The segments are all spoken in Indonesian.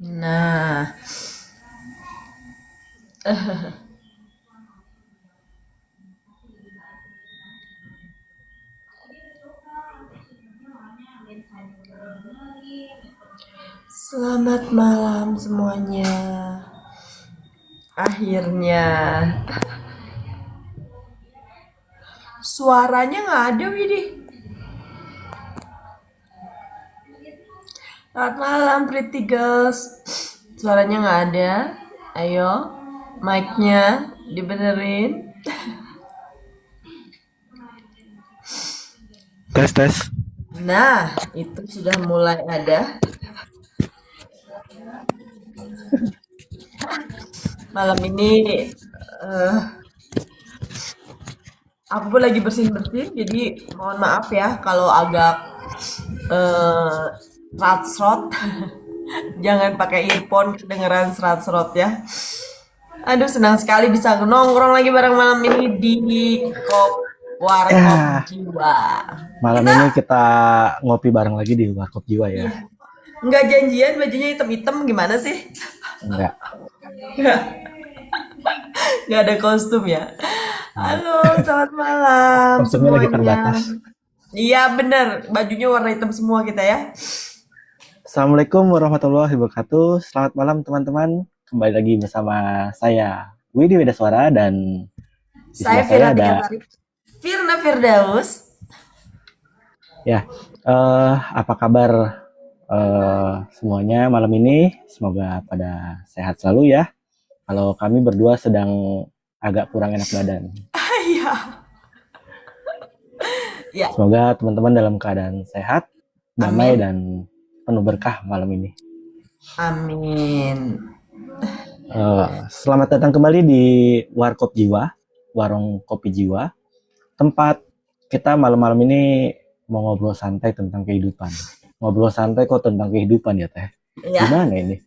Nah, selamat malam semuanya. Akhirnya suaranya nggak ada, Widih. Selamat malam, Pretty Girls. Suaranya nggak ada. Ayo, mic-nya dibenerin. Tes tes. Nah, itu sudah mulai ada. Malam ini eh, aku pun lagi bersin-bersin, jadi mohon maaf ya kalau agak eh serat-serot. Jangan pakai earphone kedengeran serat-serot ya. Aduh, senang sekali bisa nongkrong lagi bareng malam ini di Warkop Ya, Jiwa. malam Kita ini kita ngopi bareng lagi di Warkop Jiwa ya. iya, nggak janjian bajunya hitam-hitam gimana sih? Enggak, Nggak ada kostum ya. enggak. Halo, selamat malam Kostumnya lagi semuanya. terbatas. Iya bener, bajunya warna hitam semua kita ya. Assalamualaikum warahmatullahi wabarakatuh. Selamat malam teman-teman. Kembali lagi bersama saya Widi Widaswara dan di Saya sebelah saya Firna ada Tigasari. Firna Firdaus. ya. Apa kabar semuanya malam ini? Semoga pada sehat selalu ya. Kalau kami berdua sedang agak kurang enak badan. Iya. Ya, Semoga teman-teman dalam keadaan sehat, damai amin. dan penuh berkah malam ini. Amin. Selamat datang kembali di Warkop Jiwa, Warung Kopi Jiwa, tempat kita malam-malam ini mau ngobrol santai tentang kehidupan. Ngobrol santai kok tentang kehidupan ya Teh? Ya, Gimana ini?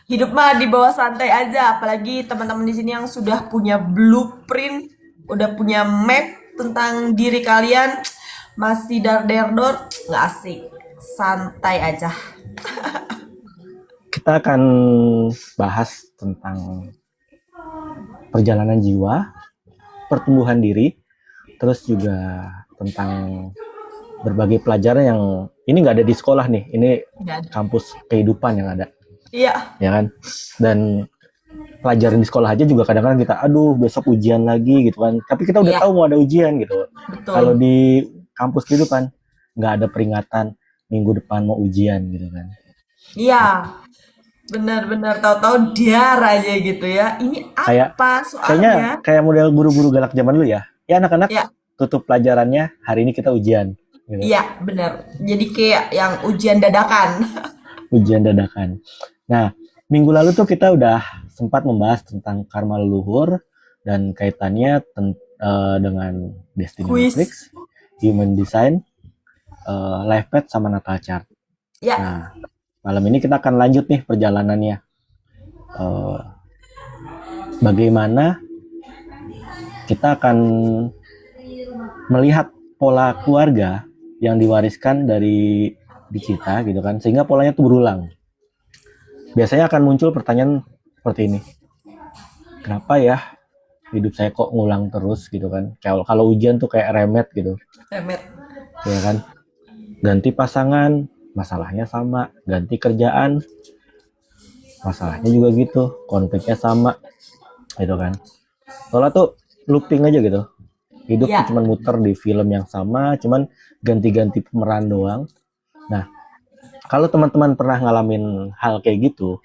hidup mah di bawah santai aja, apalagi teman-teman di sini yang sudah punya blueprint, udah punya map tentang diri kalian, masih dar der dor, nggak asik. Santai aja. Kita akan bahas tentang perjalanan jiwa, pertumbuhan diri, terus juga tentang berbagai pelajaran yang ini nggak ada di sekolah nih, ini Nggak ada. kampus kehidupan yang ada, Iya, ya kan? Dan pelajaran di sekolah aja juga kadang-kadang kita, aduh besok ujian lagi gitu kan. Tapi kita udah iya, tahu mau ada ujian gitu. Kalau betul. di kampus kehidupan nggak ada peringatan minggu depan mau ujian gitu kan. Iya, benar-benar tahu-tahu dar aja gitu ya. Ini Kayak apa kayaknya soalnya? kayak model guru-guru galak zaman dulu ya. Ya anak-anak Ya, tutup pelajarannya hari ini kita ujian gitu. iya benar. Jadi kayak yang ujian dadakan. Ujian dadakan. Nah, minggu lalu tuh kita udah sempat membahas tentang karma leluhur dan kaitannya dengan Destiny Kuis. Matrix, Human Design, Life Path sama Natal Chart. Ya, Nah, malam ini kita akan lanjut nih perjalanannya. Eh, Bagaimana kita akan melihat pola keluarga yang diwariskan dari di kita gitu kan, sehingga polanya tuh berulang. Biasanya akan muncul pertanyaan seperti ini. Kenapa ya hidup saya kok ngulang terus gitu kan? Kalau ujian tuh kayak remet gitu, remet. ya kan? Ganti pasangan, masalahnya sama. Ganti kerjaan, masalahnya juga gitu. Konfliknya sama, gitu kan? Soalnya tuh looping aja gitu. Hidup tuh Ya, cuman muter di film yang sama, cuman ganti-ganti pemeran doang. Nah, kalau teman-teman pernah ngalamin hal kayak gitu,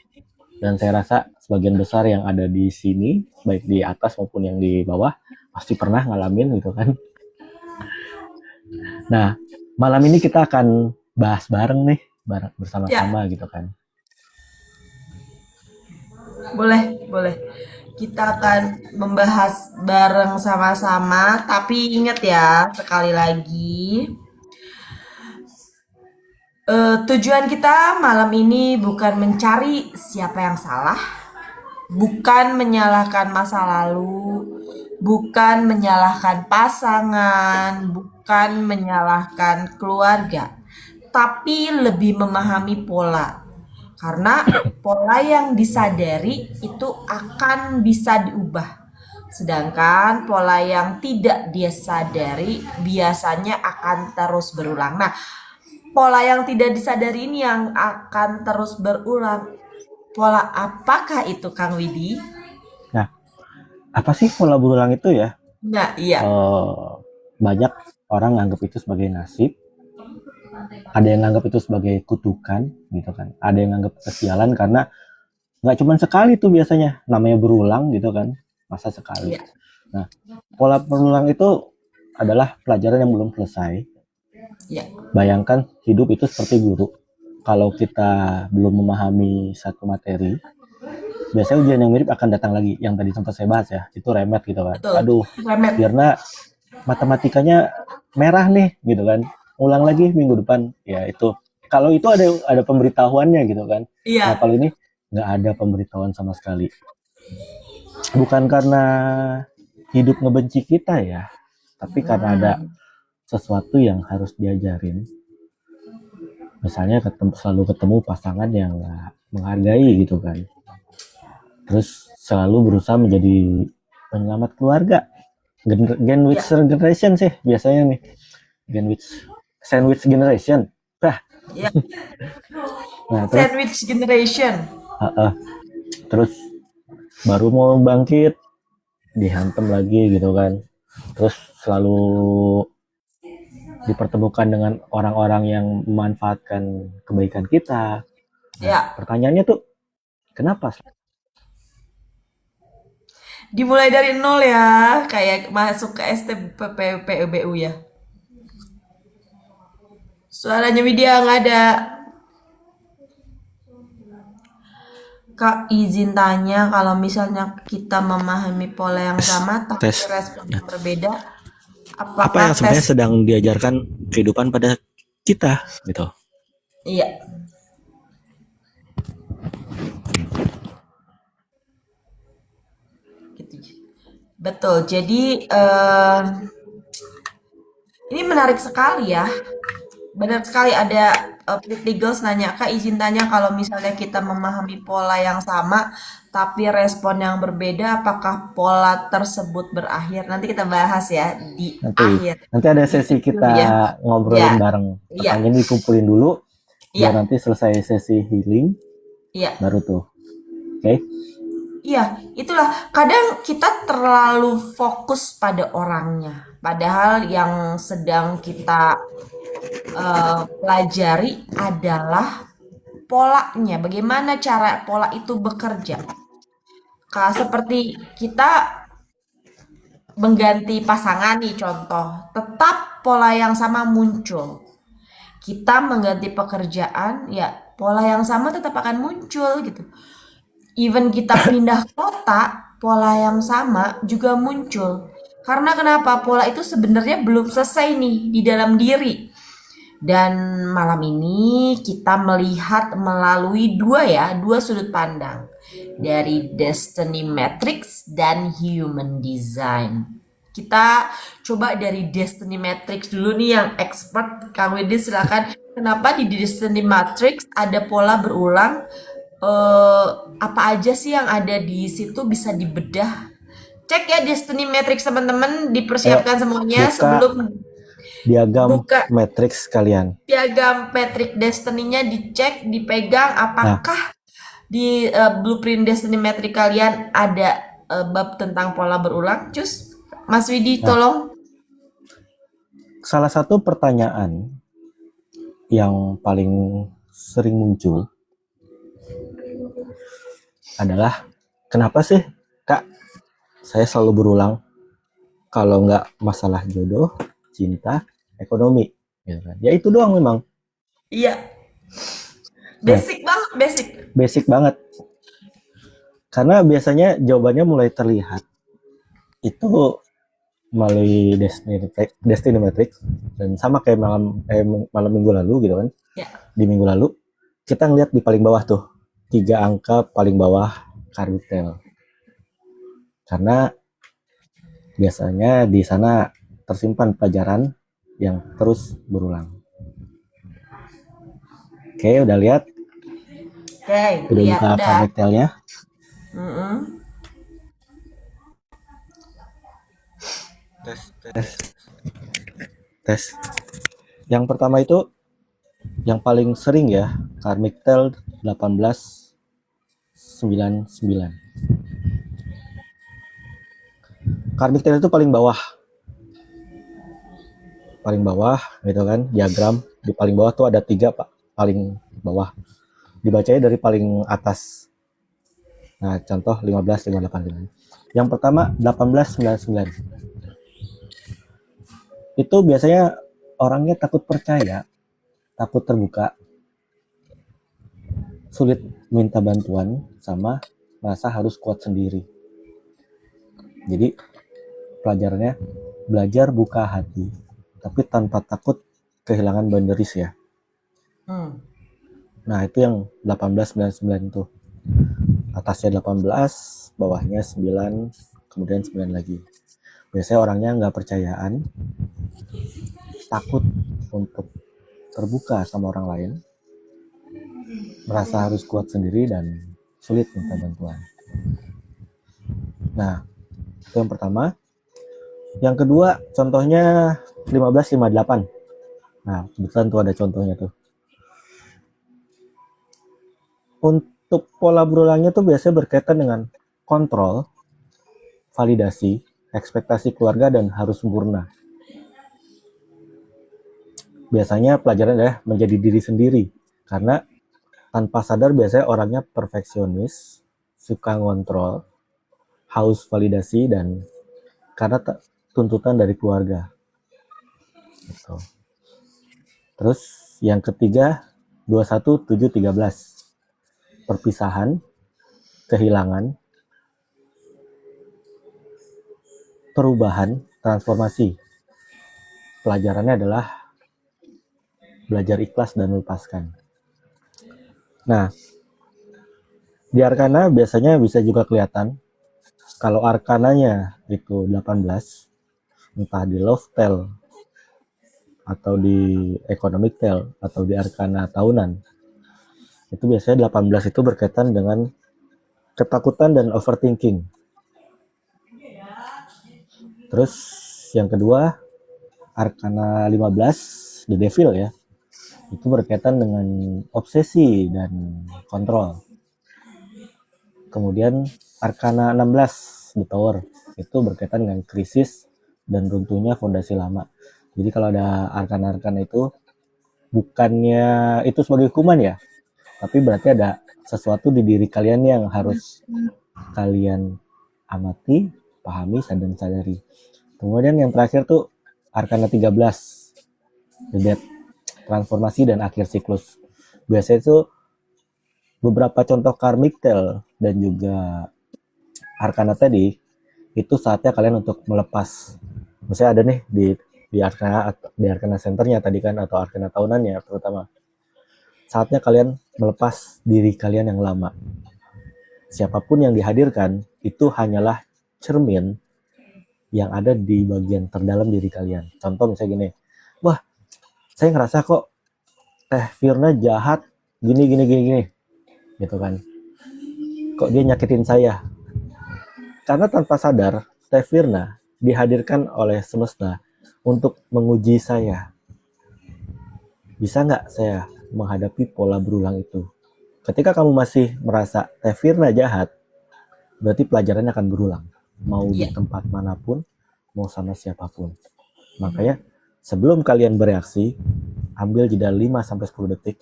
dan saya rasa sebagian besar yang ada di sini, baik di atas maupun yang di bawah, pasti pernah ngalamin gitu kan. Nah, malam ini kita akan bahas bareng nih, ya, bersama-sama gitu kan. boleh, boleh. Kita akan membahas bareng sama-sama, tapi ingat ya, sekali lagi, tujuan kita malam ini bukan mencari siapa yang salah, bukan menyalahkan masa lalu, bukan menyalahkan pasangan, bukan menyalahkan keluarga, tapi lebih memahami pola. Karena pola yang disadari itu akan bisa diubah. Sedangkan pola yang tidak dia sadari biasanya akan terus berulang. Nah, pola yang tidak disadari ini yang akan terus berulang. Pola apakah itu, Kang Widi? Nah, apa sih pola berulang itu ya? Nah, iya. Banyak orang nganggap itu sebagai nasib, ada yang nganggap itu sebagai kutukan gitu kan, ada yang nganggap kesialan karena nggak cuma sekali tuh biasanya, namanya berulang gitu kan, masa sekali. Iya. Nah, pola berulang itu adalah pelajaran yang belum selesai. Iya. Bayangkan hidup itu seperti guru. Kalau kita belum memahami satu materi, biasanya ujian yang mirip akan datang lagi. Yang tadi sempat saya bahas ya, itu remet gitu kan. Betul. Aduh, Remet. karena matematikanya merah nih gitu kan. Ulang lagi minggu depan. Ya itu. Kalau itu ada pemberitahuannya gitu kan. Nah, Iya. kalau ini nggak ada pemberitahuan sama sekali. Bukan karena hidup ngebenci kita ya, tapi karena ada sesuatu yang harus diajarin. Misalnya selalu ketemu pasangan yang nggak menghargai gitu kan. Terus selalu berusaha menjadi penyelamat keluarga. Sandwich generation sih biasanya nih. Sandwich generation. Ya. Nah, terus Sandwich generation. terus baru mau bangkit dihantam lagi gitu kan. Terus selalu dipertemukan dengan orang-orang yang memanfaatkan kebaikan kita. Ya. Pertanyaannya tuh, kenapa? Dimulai dari nol ya, kayak masuk ke STPPUBU ya. Suaranya Widya nggak ada. Kak, izin tanya, kalau misalnya kita memahami pola yang sama tapi Tes. respon yang berbeda, Apa apakah yang sebenarnya sedang diajarkan kehidupan pada kita gitu? Iya. Gitu. Betul. Jadi ini menarik sekali ya. Benar sekali, ada Pretty Girls nanya, Kak izin tanya, kalau misalnya kita memahami pola yang sama tapi respon yang berbeda, apakah pola tersebut berakhir? Nanti kita bahas ya di akhir. Nanti ada sesi kita ngobrolin bareng. Pertanyaan dikumpulin dulu, biar nanti selesai sesi healing, baru tuh. Oke? Iya, itulah. Kadang kita terlalu fokus pada orangnya. Padahal yang sedang kita pelajari adalah polanya. Bagaimana cara pola itu bekerja. Seperti kita mengganti pasangan nih contoh. Tetap pola yang sama muncul. Kita mengganti pekerjaan, ya pola yang sama tetap akan muncul gitu. Even kita pindah kota, pola yang sama juga muncul. Karena kenapa? Pola itu sebenarnya belum selesai nih di dalam diri. Dan malam ini kita melihat melalui dua sudut pandang. Dari Destiny Matrix dan Human Design. Kita coba dari Destiny Matrix dulu nih yang expert. Kang Widi silakan. Kenapa di Destiny Matrix ada pola berulang? Apa aja sih yang ada di situ bisa dibedah? Cek ya Destiny Matrix teman-teman, dipersiapkan semuanya sebelum diagram matrix kalian. Diagram matrix destiny-nya dicek, dipegang, apakah di blueprint destiny matrix kalian ada bab tentang pola berulang? Cus, Mas Widi tolong. Salah satu pertanyaan yang paling sering muncul adalah, kenapa sih Kak saya selalu berulang kalau nggak masalah jodoh, cinta, ekonomi, gitu kan? Ya itu doang memang. Iya. Basic banget, basic. Basic banget. Karena biasanya jawabannya mulai terlihat itu melalui Destiny Matrix, dan sama kayak malam minggu lalu gitu kan. Ya. Di minggu lalu kita ngeliat di paling bawah tuh 3 angka paling bawah kartel. Karena biasanya di sana tersimpan pelajaran yang terus berulang. Oke, udah lihat? Oke, Udah lihat buka udah. Carmictelnya? Mm-mm. Tes, tes. Yang pertama itu yang paling sering ya, Carmictel 1899. Carmictel itu paling bawah gitu kan, diagram di paling bawah tuh ada 3 pak, paling bawah dibacanya dari paling atas. Nah contoh 15585. Yang pertama 1899 itu biasanya orangnya takut percaya, takut terbuka, sulit minta bantuan, sama merasa harus kuat sendiri. Jadi pelajarannya belajar buka hati tapi tanpa takut kehilangan boundaries ya. Hmm. Nah itu yang 1899 tuh, atasnya 18, bawahnya 9, kemudian 9 lagi. Biasanya orangnya nggak percayaan, takut untuk terbuka sama orang lain, merasa harus kuat sendiri dan sulit minta bantuan. Nah itu yang pertama. Yang kedua contohnya 1558. Nah kebetulan tuh ada contohnya tuh. Untuk pola berulangnya tuh biasanya berkaitan dengan kontrol, validasi, ekspektasi keluarga, dan harus sempurna. Biasanya pelajaran adalah menjadi diri sendiri, karena tanpa sadar biasanya orangnya perfeksionis, suka ngontrol, haus validasi, dan karena tuntutan dari keluarga. Gitu. Terus yang ketiga 21713, perpisahan, kehilangan, perubahan, transformasi. Pelajarannya adalah belajar ikhlas dan melepaskan. Nah, di arkana biasanya bisa juga kelihatan kalau arkananya itu 18, entah di love tale atau di economic tale atau di arkana tahunan. Itu biasanya 18 itu berkaitan dengan ketakutan dan overthinking. Terus yang kedua, arkana 15, the devil ya. Itu berkaitan dengan obsesi dan kontrol. Kemudian arkana 16, the tower, itu berkaitan dengan krisis dan runtuhnya fondasi lama. Jadi kalau ada arkana-arkana itu bukannya itu sebagai hukuman ya, tapi berarti ada sesuatu di diri kalian yang harus kalian amati, pahami, dan sadari. Kemudian yang terakhir tuh arkana 13, the death, transformasi dan akhir siklus. Biasanya itu beberapa contoh karmic tale dan juga arkana tadi itu saatnya kalian untuk melepas. Misalnya ada nih di arkana centernya tadi kan, atau arkana tahunannya terutama. Saatnya kalian melepas diri kalian yang lama. Siapapun yang dihadirkan itu hanyalah cermin yang ada di bagian terdalam diri kalian. Contoh misalnya gini, wah saya ngerasa kok Teh Firna jahat gini, gitu kan. Kok dia nyakitin saya? Karena tanpa sadar, Teh Firna dihadirkan oleh semesta untuk menguji saya. Bisa nggak saya menghadapi pola berulang itu? Ketika kamu masih merasa Teh Firna jahat, berarti pelajarannya akan berulang. Mau di tempat manapun, mau sama siapapun. Makanya sebelum kalian bereaksi, ambil jeda 5-10 detik.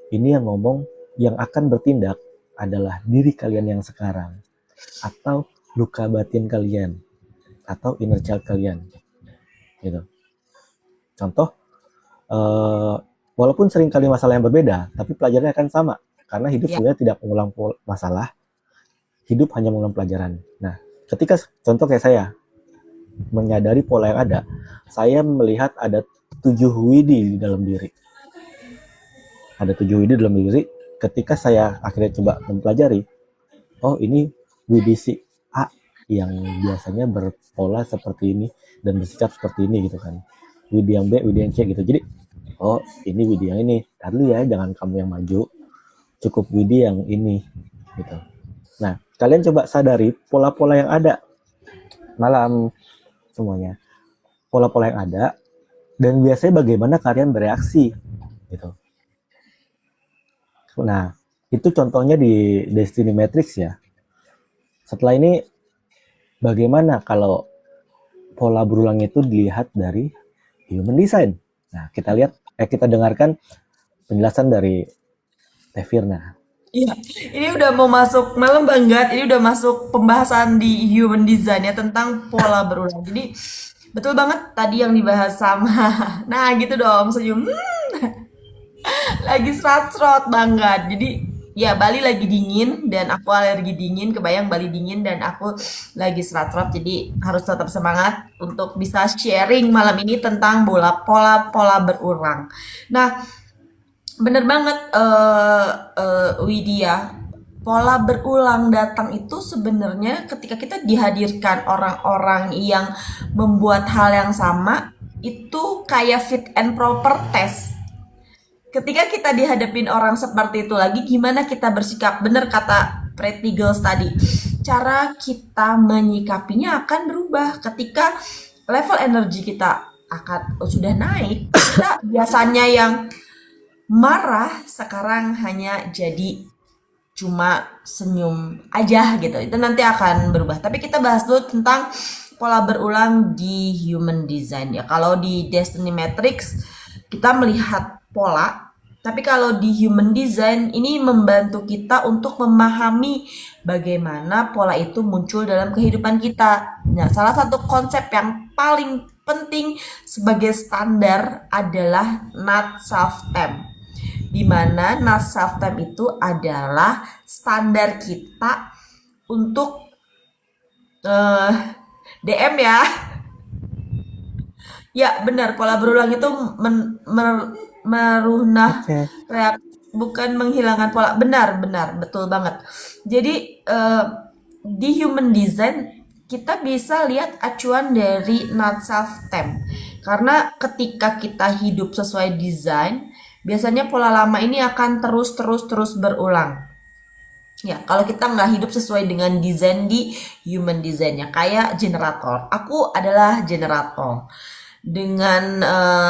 Ini yang ngomong, yang akan bertindak adalah diri kalian yang sekarang. Atau luka batin kalian. Atau inner child kalian. Gitu. Contoh, walaupun sering kali masalah yang berbeda, tapi pelajarannya akan sama. Karena hidup sebenarnya tidak mengulang masalah, hidup hanya mengulang pelajaran. Nah, ketika contoh kayak saya, menyadari pola yang ada, saya melihat ada 7 widi di dalam diri. Ada 7 widi dalam diri. Ketika saya akhirnya coba mempelajari, oh ini widi si A yang biasanya berpola seperti ini dan bersikap seperti ini gitu kan. Widi yang B, widi yang C gitu. Jadi, oh ini widi yang ini. Tadi ya, jangan kamu yang maju. cukup Widi yang ini gitu. Nah, kalian coba sadari pola-pola yang ada malam semuanya. Pola-pola yang ada dan biasanya bagaimana kalian bereaksi gitu. Nah, itu contohnya di Destiny Matrix ya. Setelah ini bagaimana kalau pola berulang itu dilihat dari human design? Nah, kita dengarkan penjelasan dari Tevirna. Iya, ini udah mau masuk malam banget. Ini udah masuk pembahasan di human design ya tentang pola berulang. Jadi betul banget tadi yang dibahas sama. Nah, gitu dong, senyum. Lagi serot banget. Jadi ya Bali lagi dingin dan aku alergi dingin. Kebayang Bali dingin dan aku lagi serot. Jadi harus tetap semangat untuk bisa sharing malam ini tentang pola-pola berulang. Nah, bener banget Widya. Pola berulang datang itu sebenarnya ketika kita dihadirkan orang-orang yang membuat hal yang sama itu kayak fit and proper test. Ketika kita dihadapin orang seperti itu lagi, gimana kita bersikap? Bener kata Pretty Girls tadi. Cara kita menyikapinya akan berubah ketika level energi kita akan sudah naik. Kita biasanya yang marah sekarang hanya jadi cuma senyum aja gitu. Itu nanti akan berubah. Tapi kita bahas dulu tentang pola berulang di human design ya. Kalau di Destiny Matrix kita melihat pola, tapi kalau di human design ini membantu kita untuk memahami bagaimana pola itu muncul dalam kehidupan kita. Nah, salah satu konsep yang paling penting sebagai standar adalah not self-temp, di mana not self-temp itu adalah standar kita untuk DM ya. Ya benar, pola berulang itu merunah Oke. bukan menghilangkan pola. Benar, benar, betul banget. Jadi di human design kita bisa lihat acuan dari not self-temp. Karena ketika kita hidup sesuai desain, biasanya pola lama ini akan terus berulang. Ya, kalau kita nggak hidup sesuai dengan desain di human design-nya, kayak generator. Aku adalah generator. Dengan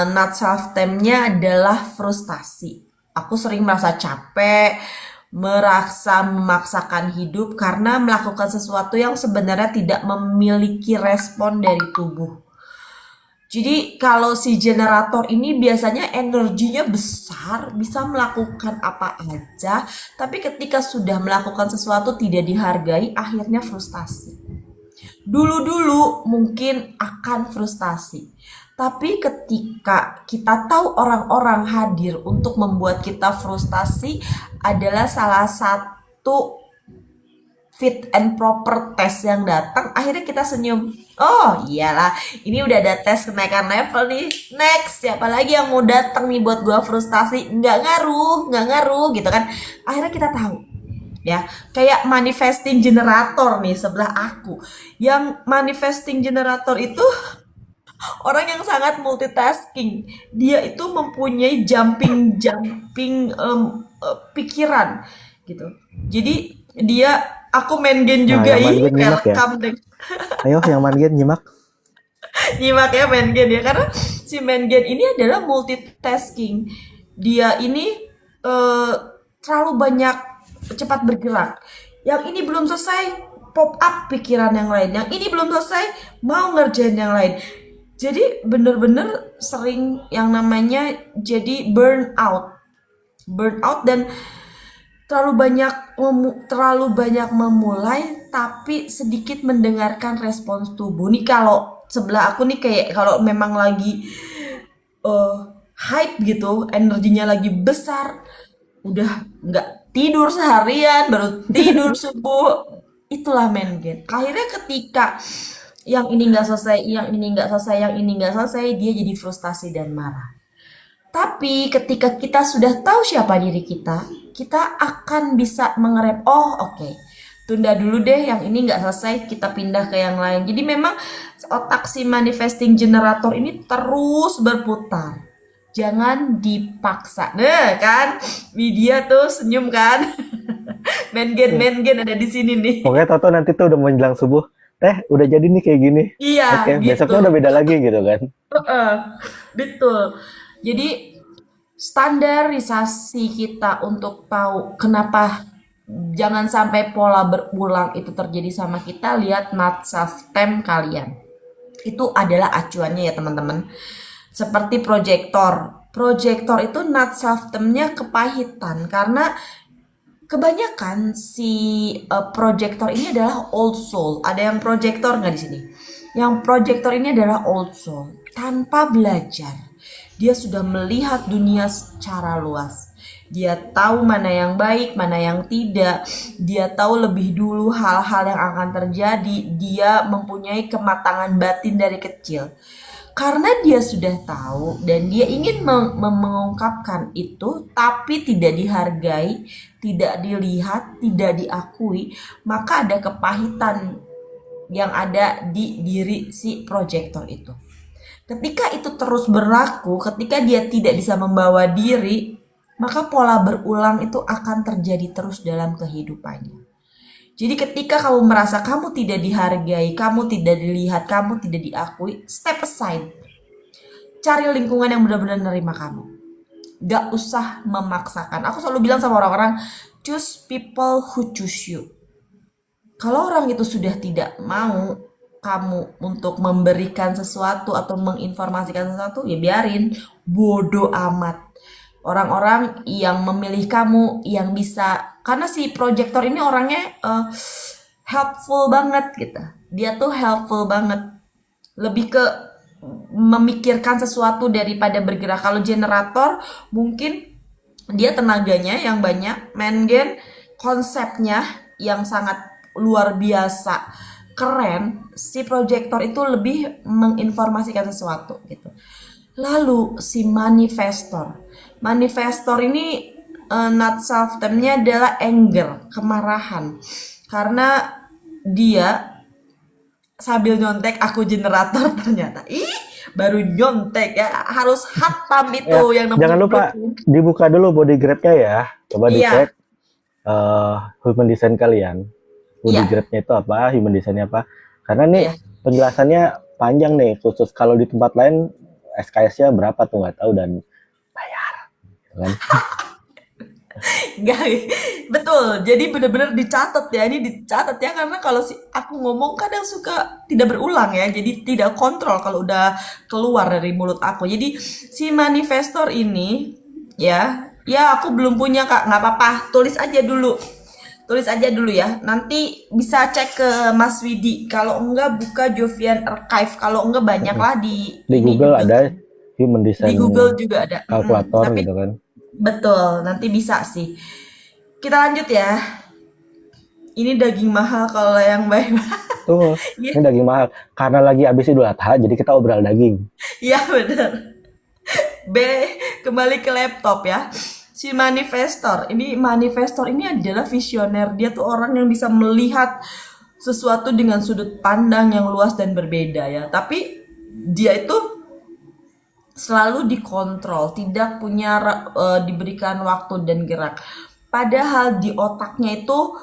not self-temp-nya adalah frustasi. Aku sering merasa capek, merasa memaksakan hidup karena melakukan sesuatu yang sebenarnya tidak memiliki respon dari tubuh. Jadi kalau si generator ini biasanya energinya besar, bisa melakukan apa aja, tapi ketika sudah melakukan sesuatu tidak dihargai, akhirnya frustasi. Dulu-dulu mungkin akan frustasi, tapi ketika kita tahu orang-orang hadir untuk membuat kita frustasi adalah salah satu fit and proper test yang datang, akhirnya kita senyum. Oh iyalah, ini udah ada tes kenaikan level nih. Next, siapa lagi yang mau datang nih buat gua frustasi? Nggak ngaruh gitu kan. Akhirnya kita tahu. Ya, kayak manifesting generator nih sebelah aku. Yang manifesting generator itu orang yang sangat multitasking. Dia itu mempunyai jumping pikiran gitu. Jadi dia aku main game Nah, juga yang main game nyimak ya. welcome deh. Ayo yang main game nyimak. Nyimak ya main game ya karena si main game ini adalah multitasking. Dia ini eh, terlalu banyak cepat bergerak. Yang ini belum selesai pop up pikiran yang lain. Yang ini belum selesai mau ngerjain yang lain. Jadi bener-bener sering yang namanya jadi burn out dan terlalu banyak memulai tapi sedikit mendengarkan respons tubuh. Nih kalau sebelah aku nih kayak kalau memang lagi eh, hype gitu, energinya lagi besar, udah nggak tidur seharian, baru tidur subuh. Itulah main game. Akhirnya ketika yang ini nggak selesai, yang ini nggak selesai, yang ini nggak selesai, dia jadi frustasi dan marah. Tapi ketika kita sudah tahu siapa diri kita akan bisa mengerem, oh oke, tunda dulu deh yang ini nggak selesai, kita pindah ke yang lain. Jadi memang otak si manifesting generator ini terus berputar. Jangan dipaksa. Nah, kan? Widya tuh senyum kan? Ya. Main gen ada di sini nih. Pokoknya Toto nanti tuh udah menjelang subuh, teh udah jadi nih kayak gini. Iya, Oke, gitu. besoknya udah beda lagi gitu kan. Heeh, betul. Jadi standarisasi kita untuk tahu kenapa jangan sampai pola berulang itu terjadi sama kita, lihat not self time kalian. Itu adalah acuannya ya teman-teman. Seperti proyektor. Proyektor itu not self time-nya kepahitan karena kebanyakan si proyektor ini adalah old soul. Ada yang proyektor nggak di sini? Yang proyektor ini adalah old soul. Tanpa belajar, dia sudah melihat dunia secara luas. Dia tahu mana yang baik, mana yang tidak. Dia tahu lebih dulu hal-hal yang akan terjadi. Dia mempunyai kematangan batin dari kecil. Karena dia sudah tahu dan dia ingin mengungkapkan itu, tapi tidak dihargai, tidak dilihat, tidak diakui, maka ada kepahitan yang ada di diri si proyektor itu. Ketika itu terus berlaku, ketika dia tidak bisa membawa diri, maka pola berulang itu akan terjadi terus dalam kehidupannya. Jadi ketika kamu merasa kamu tidak dihargai, kamu tidak dilihat, kamu tidak diakui, step aside. Cari lingkungan yang benar-benar nerima kamu. Gak usah memaksakan. Aku selalu bilang sama orang-orang, choose people who choose you. Kalau orang itu sudah tidak mau kamu untuk memberikan sesuatu atau menginformasikan sesuatu, ya biarin. Bodoh amat. Orang-orang yang memilih kamu, yang bisa, karena si proyektor ini orangnya helpful banget gitu. Dia tuh helpful banget. Lebih ke memikirkan sesuatu daripada bergerak. Kalau generator mungkin dia tenaganya yang banyak, main gen konsepnya yang sangat luar biasa keren. Si proyektor itu lebih menginformasikan sesuatu gitu. Lalu si manifestor. Manifestor ini not self time-nya adalah anger, kemarahan. Karena dia sambil nyontek aku generator ternyata. Ih, baru nyontek ya. Harus hatam itu Ya, yang jangan namanya lupa blueprint. dibuka dulu body grade-nya ya. Coba Iya, dicek human design kalian. Body iya, grade-nya itu apa, human design-nya apa. Karena nih iya. penjelasannya panjang nih, khusus kalau di tempat lain SKS-nya berapa tuh nggak tahu dan bayar, gitu kan? Enggak, betul. Jadi benar-benar dicatat ya. Ini dicatat ya karena kalau si aku ngomong kadang suka tidak berulang ya. Jadi tidak kontrol kalau udah keluar dari mulut aku. Jadi si manifestor ini ya, ya aku belum punya Kak. Nggak apa-apa, tulis aja dulu. Tulis aja dulu ya. Nanti bisa cek ke Mas Widi. Kalau enggak buka Jovian Archive. Kalau enggak banyak lah di Di ini Google juga ada kan. human Di design Google juga ada. kalkulator Tapi gitu kan. betul, nanti bisa sih. Kita lanjut ya. Ini daging mahal kalau yang baik. Tuh, Iya, ini daging mahal. Karena lagi habis Idul Adha, jadi kita obral daging. iya benar. B, kembali ke laptop ya. Si manifestor, ini manifestor ini adalah visioner. Dia tuh orang yang bisa melihat sesuatu dengan sudut pandang yang luas dan berbeda ya. Tapi dia itu selalu dikontrol, tidak punya diberikan waktu dan gerak. Padahal di otaknya itu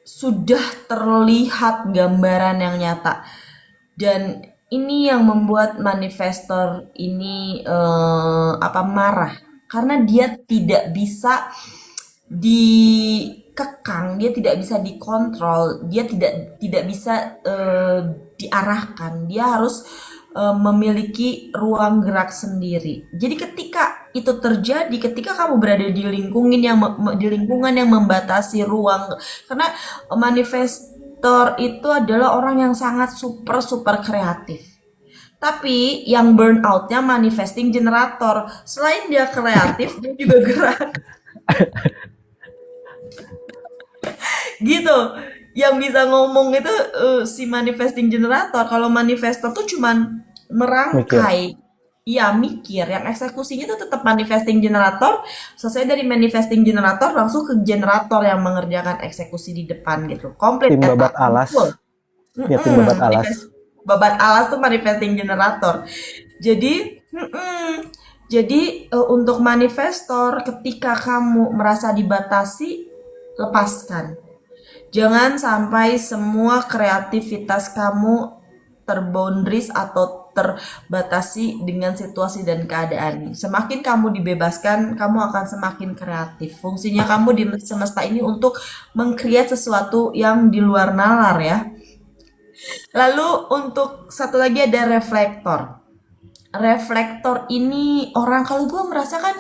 sudah terlihat gambaran yang nyata. Dan ini yang membuat manifestor ini marah karena dia tidak bisa dikekang, dia tidak bisa dikontrol, dia tidak bisa diarahkan. Dia harus memiliki ruang gerak sendiri. Jadi ketika itu terjadi, ketika kamu berada di lingkungan yang membatasi ruang, karena manifestor itu adalah orang yang sangat super super kreatif. Tapi yang burnoutnya manifesting generator. Selain dia kreatif, dia juga gerak. Gitu. Yang bisa ngomong itu si manifesting generator. Kalau manifestor tuh cuman Mikir. merangkai. Iya, mikir. Yang eksekusinya tuh tetap manifesting generator. Selesai dari manifesting generator langsung ke generator yang mengerjakan eksekusi di depan gitu. Komplit Tim babat eta. alas. Full. Ya, tim babat alas. Babat alas tuh manifesting generator. Jadi, Jadi untuk manifestor, ketika kamu merasa dibatasi, lepaskan. Jangan sampai semua kreativitas kamu terboundaries atau terbatasi dengan situasi dan keadaan. Semakin kamu dibebaskan, kamu akan semakin kreatif. Fungsinya kamu di semesta ini untuk meng-create sesuatu yang di luar nalar ya. Lalu untuk satu lagi ada reflektor. Reflektor ini orang, kalau gue merasakan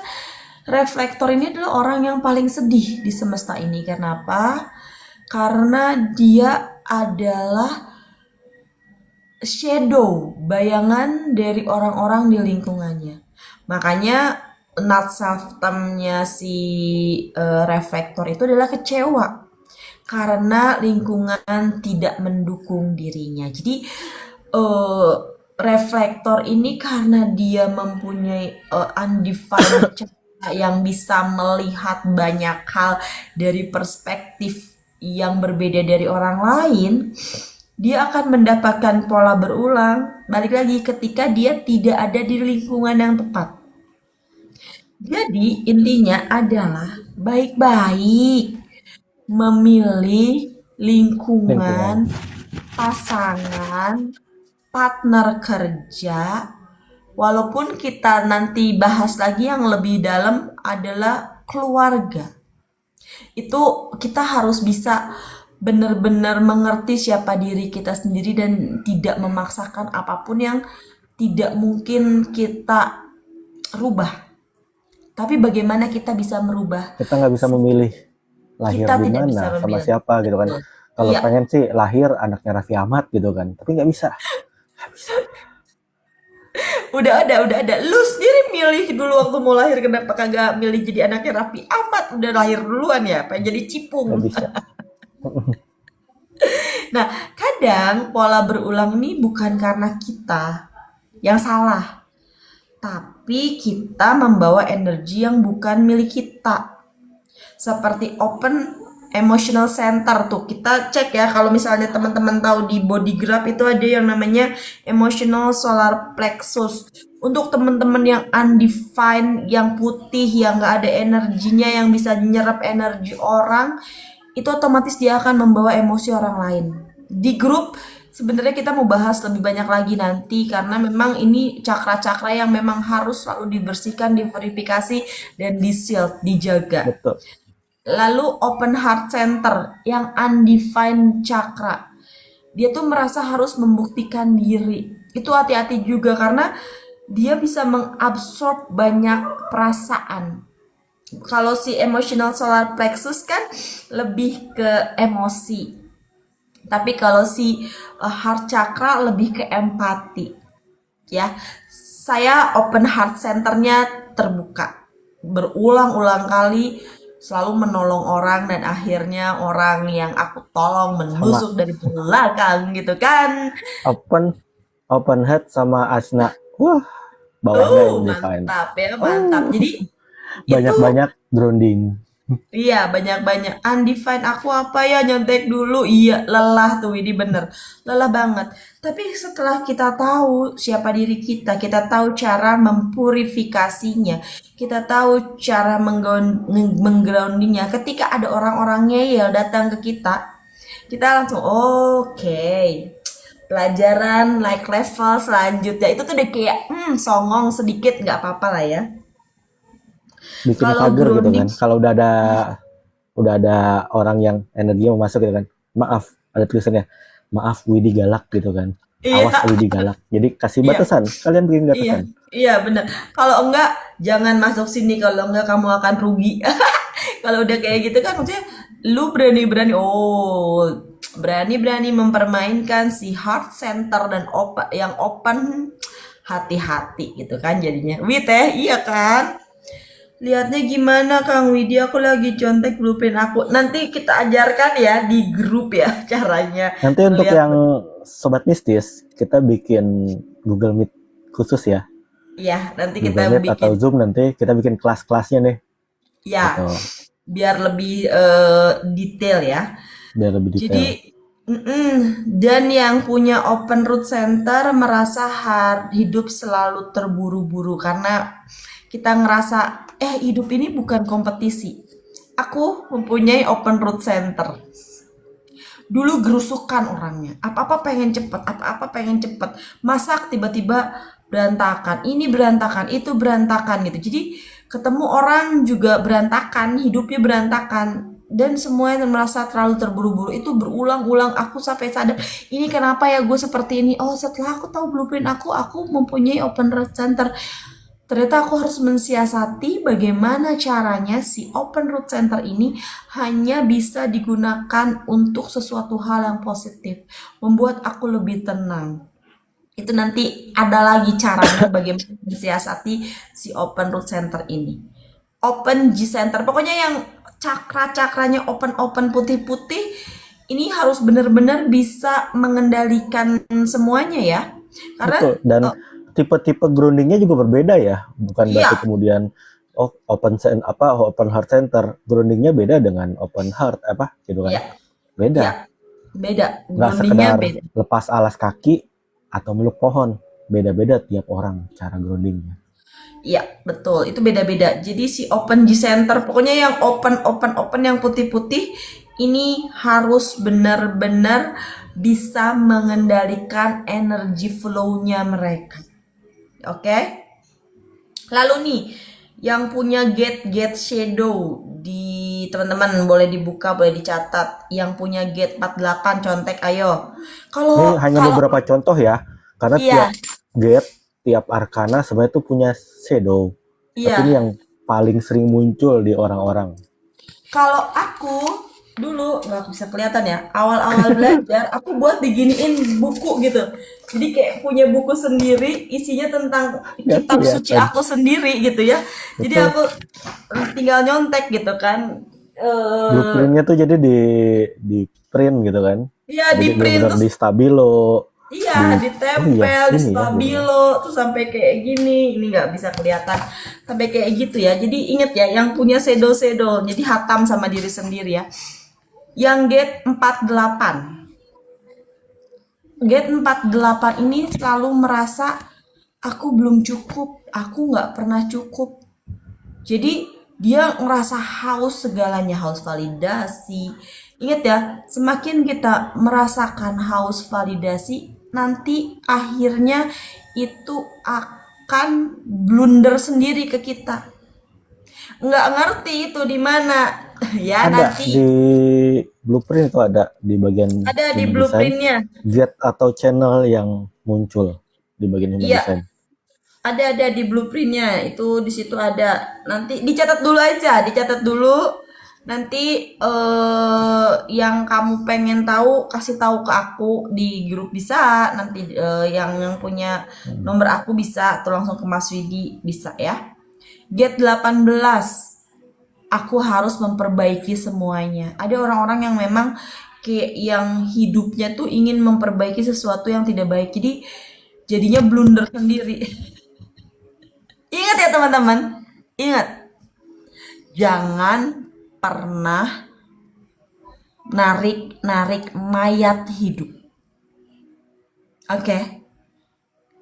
reflektor ini adalah orang yang paling sedih di semesta ini. Kenapa? Karena dia adalah shadow, bayangan dari orang-orang di lingkungannya. Makanya not self termnya si reflektor itu adalah kecewa karena lingkungan tidak mendukung dirinya. Jadi reflektor ini karena dia mempunyai undefined cahaya yang bisa melihat banyak hal dari perspektif yang berbeda dari orang lain, dia akan mendapatkan pola berulang. Balik lagi ketika dia tidak ada di lingkungan yang tepat. Jadi intinya adalah baik-baik memilih Lingkungan. lingkungan, pasangan, partner kerja. Walaupun kita nanti bahas lagi yang lebih dalam adalah keluarga. Itu kita harus bisa benar-benar mengerti siapa diri kita sendiri dan tidak memaksakan apapun yang tidak mungkin kita rubah. Tapi bagaimana kita bisa merubah? Kita nggak bisa memilih lahir Kita di tidak bisa mana, sama memilih. siapa gitu kan. Betul. Kalau Iya, pengen sih lahir anaknya Raffi Ahmad gitu kan, tapi nggak bisa. Nggak bisa. udah ada. Lu sendiri milih dulu waktu mau lahir, kenapa kagak milih jadi anaknya Raffi Ahmad? Udah lahir duluan ya, pengen jadi Nggak cipung. bisa. Nah, kadang pola berulang ini bukan karena kita yang salah, tapi kita membawa energi yang bukan milik kita. Seperti open emotional center tuh. Kita cek ya, kalau misalnya teman-teman tahu di body graph itu ada yang namanya emotional solar plexus. Untuk teman-teman yang undefined, yang putih, yang nggak ada energinya, yang bisa nyerap energi orang, itu otomatis dia akan membawa emosi orang lain. Di grup sebenarnya kita mau bahas lebih banyak lagi nanti karena memang ini cakra-cakra yang memang harus selalu dibersihkan, diverifikasi dan di-shield, dijaga. Betul. Lalu open heart center yang undefined chakra. Dia tuh merasa harus membuktikan diri. Itu hati-hati juga karena dia bisa mengabsorb banyak perasaan. Kalau si emotional solar plexus kan lebih ke emosi. Tapi kalau si heart chakra lebih ke empati. Ya, saya open heart centernya terbuka. Berulang-ulang kali selalu menolong orang dan akhirnya orang yang aku tolong Sama menusuk dari belakang gitu kan. open head sama Asna. Wah, bawahnya yang define. Mantap ya, mantap. Jadi itu Banyak-banyak grounding. iya banyak-banyak undefined aku apa ya, nyontek dulu. Iya lelah tuh, ini bener lelah banget. Tapi setelah kita tahu siapa diri kita tahu cara mempurifikasinya, kita tahu cara menggroundingnya. Ketika ada orang-orang ngeyel datang ke kita langsung oke, pelajaran like level selanjutnya itu tuh udah kayak songong sedikit, nggak apa-apa lah ya. Bikin Kalau pagar gitu kan. grounding, Kalau udah ada orang yang energinya mau masuk gitu kan. Maaf, ada tulisannya. Maaf Widi galak gitu kan. iya, Awas Widi galak. Jadi kasih iya, batasan. Kalian bikin iya, batasan. iya bener. Kalau enggak, jangan masuk sini. Kalau enggak, kamu akan rugi. Kalau udah kayak gitu kan, maksudnya lu berani-berani, berani-berani mempermainkan si heart center dan yang open, hati-hati gitu kan jadinya. Wih teh, iya kan? Lihatnya gimana Kang Widi? Aku lagi contek blueprint aku. Nanti kita ajarkan ya di grup ya caranya Nanti untuk ngelihat. yang sobat mistis, kita bikin Google Meet khusus ya. Ya, nanti Google kita Meet atau bikin Zoom nanti kita bikin kelas-kelasnya nih. ya Gitu. biar lebih detail ya. Biar lebih detail. Jadi dan yang punya open root center merasa hidup selalu terburu-buru karena kita ngerasa hidup ini bukan kompetisi. Aku mempunyai open road center. Dulu gerusukan orangnya, apa-apa pengen cepet, apa-apa pengen cepet, masak tiba-tiba berantakan, ini berantakan, itu berantakan gitu. Jadi ketemu orang juga berantakan, hidupnya berantakan, dan semuanya merasa terlalu terburu-buru. Itu berulang-ulang, aku sampai sadar ini kenapa ya gue seperti ini. Oh, setelah aku tahu blueprint aku mempunyai open road center. Ternyata aku harus mensiasati bagaimana caranya si open road center ini hanya bisa digunakan untuk sesuatu hal yang positif, membuat aku lebih tenang. Itu nanti ada lagi caranya bagaimana mensiasati si open road center ini. Open G center, pokoknya yang cakra-cakranya open putih-putih ini harus benar-benar bisa mengendalikan semuanya ya. Karena Betul. Dan tipe-tipe groundingnya juga berbeda ya. Bukan berarti iya, kemudian open heart center groundingnya beda dengan open heart apa gitu kan. iya, iya, Beda. beda. Nggak Groundingnya sekedar beda. lepas alas kaki atau meluk pohon. Beda-beda tiap orang cara groundingnya. Iya, betul. Itu beda-beda. Jadi si open G center, pokoknya yang open yang putih-putih ini harus benar-benar bisa mengendalikan energi flow-nya mereka. Oke? Lalu nih, yang punya gate shadow di teman-teman boleh dibuka, boleh dicatat. Yang punya gate 48 contek ayo. Ini Kalau hanya kalau beberapa contoh ya. Karena tiap iya, gate, tiap arkana sebenarnya itu punya shadow. Tapi ini iya. yang paling sering muncul di orang-orang. Kalau aku dulu nggak bisa kelihatan ya, awal-awal belajar aku buat diginiin buku gitu. Jadi kayak punya buku sendiri, isinya tentang Nggak kitab suci kelihatan. aku sendiri gitu ya. Jadi Betul. aku tinggal nyontek gitu kan. Blueprintnya tuh jadi di print gitu kan. Iya di Jadi print benar-benar terus, di stabilo. iya Oh iya, ditempel di ini ya gitu kan. stabilo tuh sampai kayak gini. Ini nggak bisa kelihatan sampai kayak gitu ya. Jadi inget ya, yang punya shadow, jadi hatam sama diri sendiri ya. Yang gate 48. Gate 48 ini selalu merasa aku belum cukup, aku nggak pernah cukup. Jadi dia ngerasa haus segalanya, haus validasi. Ingat ya, semakin kita merasakan haus validasi, nanti akhirnya itu akan blunder sendiri ke kita. Nggak ngerti itu di mana. Ya Ada nanti di blueprint itu ada di bagian ada di human design blueprintnya. gate atau channel yang muncul di bagian human Iya, design. ada di blueprintnya itu di situ ada. Nanti dicatat dulu aja, dicatat dulu. Nanti yang kamu pengen tahu kasih tahu ke aku di grup bisa. Nanti yang punya nomor aku bisa atau langsung ke Mas Widi bisa ya. Get 18. Aku harus memperbaiki semuanya. Ada orang-orang yang memang kayak yang hidupnya tuh ingin memperbaiki sesuatu yang tidak baik. Jadi jadinya blunder sendiri. Ingat ya teman-teman, ingat, jangan pernah narik-narik mayat hidup. Oke,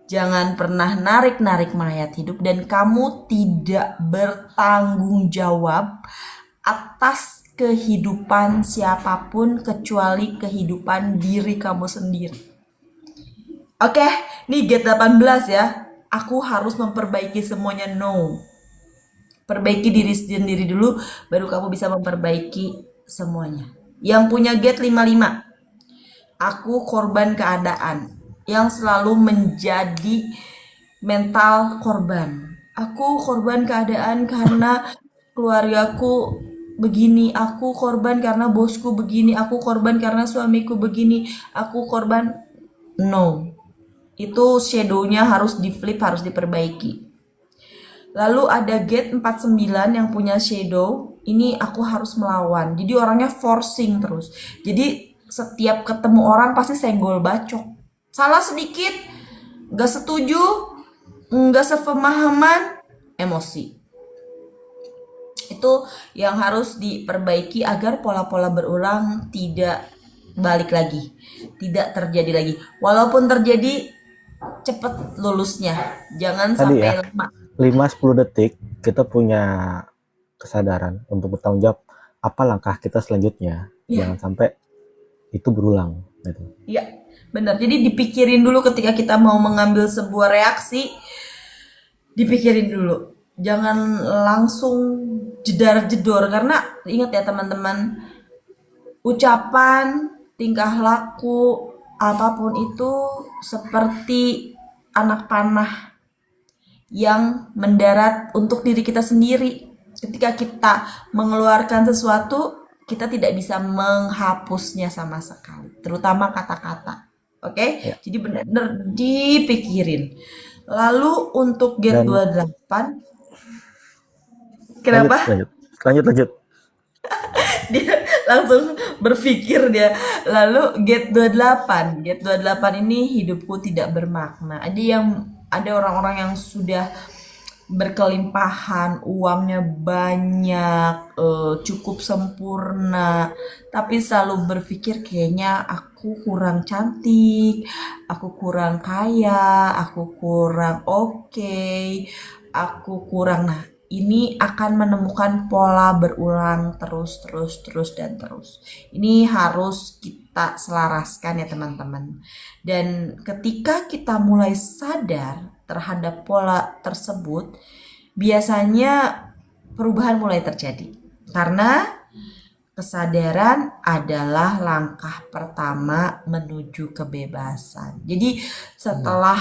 jangan pernah narik-narik mayat hidup dan kamu tidak bertanggung jawab atas kehidupan siapapun kecuali kehidupan diri kamu sendiri. Oke, nih gate 18 ya. Aku harus memperbaiki semuanya, no. Perbaiki diri sendiri dulu, baru kamu bisa memperbaiki semuanya. Yang punya gate 55. Aku korban keadaan yang selalu menjadi mental korban. Aku korban keadaan karena keluargaku begini, aku korban karena bosku begini, aku korban karena suamiku begini, aku korban. No, itu shadow-nya harus di flip, harus diperbaiki. Lalu ada gate 49 yang punya shadow. Ini aku harus melawan. Jadi orangnya forcing terus. Jadi setiap ketemu orang pasti senggol bacok. Salah sedikit, gak setuju, gak sepemahaman, emosi. Itu yang harus diperbaiki agar pola-pola berulang tidak balik lagi. Tidak terjadi lagi. Walaupun terjadi, cepet lulusnya, jangan Tadi sampai ya, lama. 5-10 detik kita punya kesadaran untuk bertanggung jawab apa langkah kita selanjutnya. Iya, Jangan sampai itu berulang gitu. iya, benar. Jadi dipikirin dulu ketika kita mau mengambil sebuah reaksi, dipikirin dulu. Jangan langsung jedar-jedor karena ingat ya teman-teman, ucapan, tingkah laku, apapun itu seperti anak panah yang mendarat untuk diri kita sendiri. Ketika kita mengeluarkan sesuatu, kita tidak bisa menghapusnya sama sekali, terutama kata-kata. Oke? Ya. Jadi benar-benar dipikirin. Lalu untuk Get Dan 28, lanjut, kenapa? lanjut, lanjut, lanjut. Dia langsung berpikir dia. Lalu Get 28 ini hidupku tidak bermakna. Ada orang-orang yang sudah berkelimpahan, uangnya banyak, cukup sempurna, tapi selalu berpikir kayaknya aku kurang cantik, aku kurang kaya, aku kurang oke, aku kurang. Nah, ini akan menemukan pola berulang terus dan terus. Ini harus kita selaraskan ya teman-teman. Dan ketika kita mulai sadar terhadap pola tersebut, biasanya perubahan mulai terjadi. Karena kesadaran adalah langkah pertama menuju kebebasan. Jadi setelah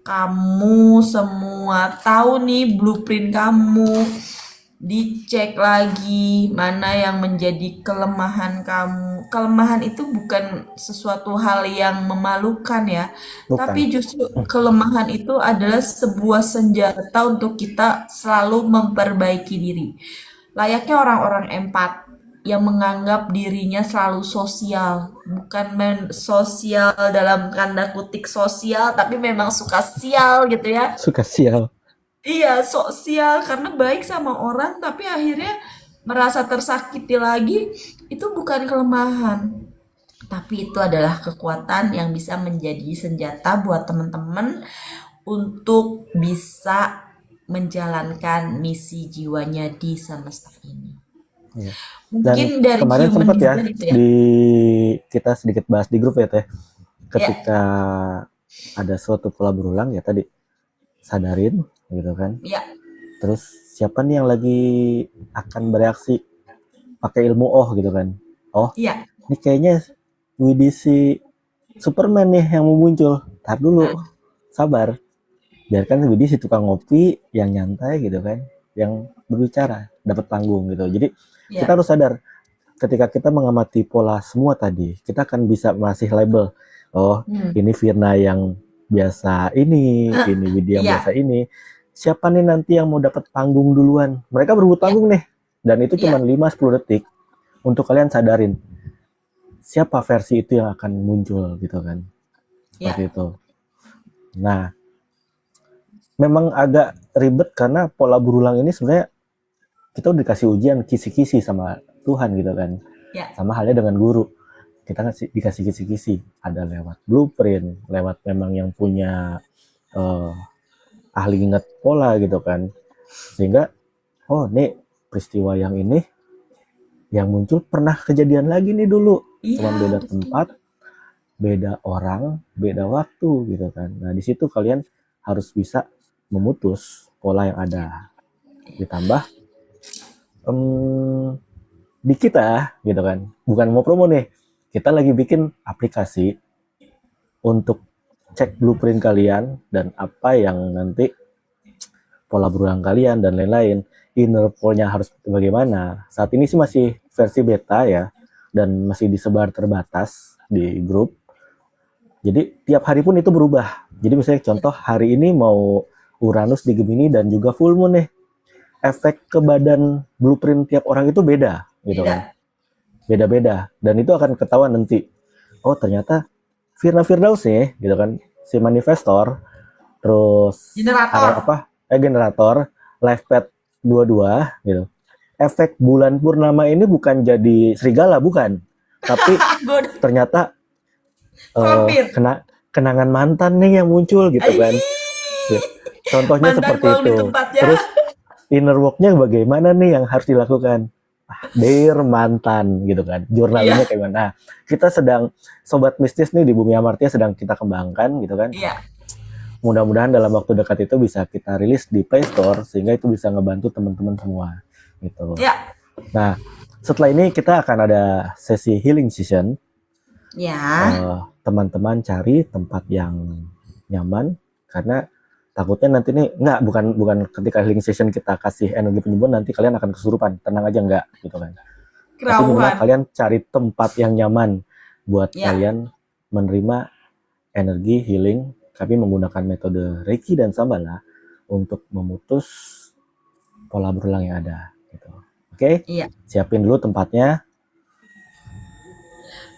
kamu semua tahu nih blueprint kamu, dicek lagi mana yang menjadi kelemahan kamu. Kelemahan itu bukan sesuatu hal yang memalukan ya, Bukan. tapi justru kelemahan itu adalah sebuah senjata untuk kita selalu memperbaiki diri. Layaknya orang-orang empat yang menganggap dirinya selalu sosial, bukan sosial dalam tanda kutip sosial, tapi memang suka sial gitu ya. Suka sial. Iya, sosial karena baik sama orang, tapi akhirnya merasa tersakiti lagi. Itu bukan kelemahan, tapi itu adalah kekuatan yang bisa menjadi senjata buat teman-teman untuk bisa menjalankan misi jiwanya di semesta ini. Ya. Dan Mungkin dari kemarin human sempat ya design itu ya. kita sedikit bahas di grup ya Teh. Ya, Ketika ada suatu pola berulang ya tadi sadarin gitu kan. ya, Terus siapa nih yang lagi akan bereaksi pakai ilmu gitu kan. Oh, ya. ini kayaknya Widih si Superman nih yang mau muncul. Tar dulu, Nah, sabar. Biarkan Widih si tukang ngopi yang nyantai gitu kan, yang berbicara, dapat panggung gitu. Jadi kita ya, harus sadar ketika kita mengamati pola semua tadi, kita akan bisa masih label. Oh, ini Firna yang biasa ini Widya yang ya, biasa ini. Siapa nih nanti yang mau dapat panggung duluan? Mereka berebut ya, panggung nih. Dan itu cuma ya, 5-10 detik untuk kalian sadarin siapa versi itu yang akan muncul gitu kan. Seperti ya, itu. Nah, memang agak ribet karena pola berulang ini sebenarnya kita udah dikasih ujian kisi-kisi sama Tuhan gitu kan. ya, Sama halnya dengan guru. Kita dikasih kisi-kisi. Ada lewat blueprint, lewat memang yang punya ahli ingat pola gitu kan. Sehingga, oh nih peristiwa yang ini yang muncul pernah kejadian lagi nih dulu. Cuman iya, beda betul. tempat, beda orang, beda waktu gitu kan. Nah di situ kalian harus bisa memutus pola yang ada. Ditambah di kita gitu kan, bukan mau promo nih, kita lagi bikin aplikasi untuk cek blueprint kalian dan apa yang nanti pola berulang kalian dan lain-lain, inner poolnya harus bagaimana. Saat ini sih masih versi beta ya, dan masih disebar terbatas di grup. Jadi tiap hari pun itu berubah. Jadi misalnya contoh hari ini mau Uranus di Gemini dan juga full moon nih. Efek ke badan blueprint tiap orang itu beda gitu kan. Beda. Beda-beda. Dan itu akan ketahuan nanti. Oh ternyata Firna Firdaus nih gitu kan. Si manifestor. Terus Generator. generator. Life path 22 gitu. Efek bulan purnama ini bukan jadi serigala, bukan. Tapi Good. ternyata Vampir. kenangan mantan nih yang muncul gitu kan. Contohnya Mantan seperti tolong di itu. tempatnya. Terus inner work-nya bagaimana nih yang harus dilakukan? Dear mantan gitu kan. Jurnalnya Iya, kayak mana? Nah, kita sedang sobat mistis nih di Bumi Amartya sedang kita kembangkan gitu kan. iya, Mudah-mudahan dalam waktu dekat itu bisa kita rilis di Play Store sehingga itu bisa ngebantu teman-teman semua gitu. iya, Nah, setelah ini kita akan ada sesi healing session. ya. Teman-teman cari tempat yang nyaman karena takutnya nanti nih nggak bukan ketika healing session kita kasih energi penyembuhan nanti kalian akan kesurupan, tenang aja nggak gitu kan, tapi minimal Kerauhan. kalian cari tempat yang nyaman buat Ya, kalian menerima energi healing. Kami menggunakan metode Reiki dan Shambhala untuk memutus pola berulang yang ada gitu. Oke, iya. siapin dulu tempatnya.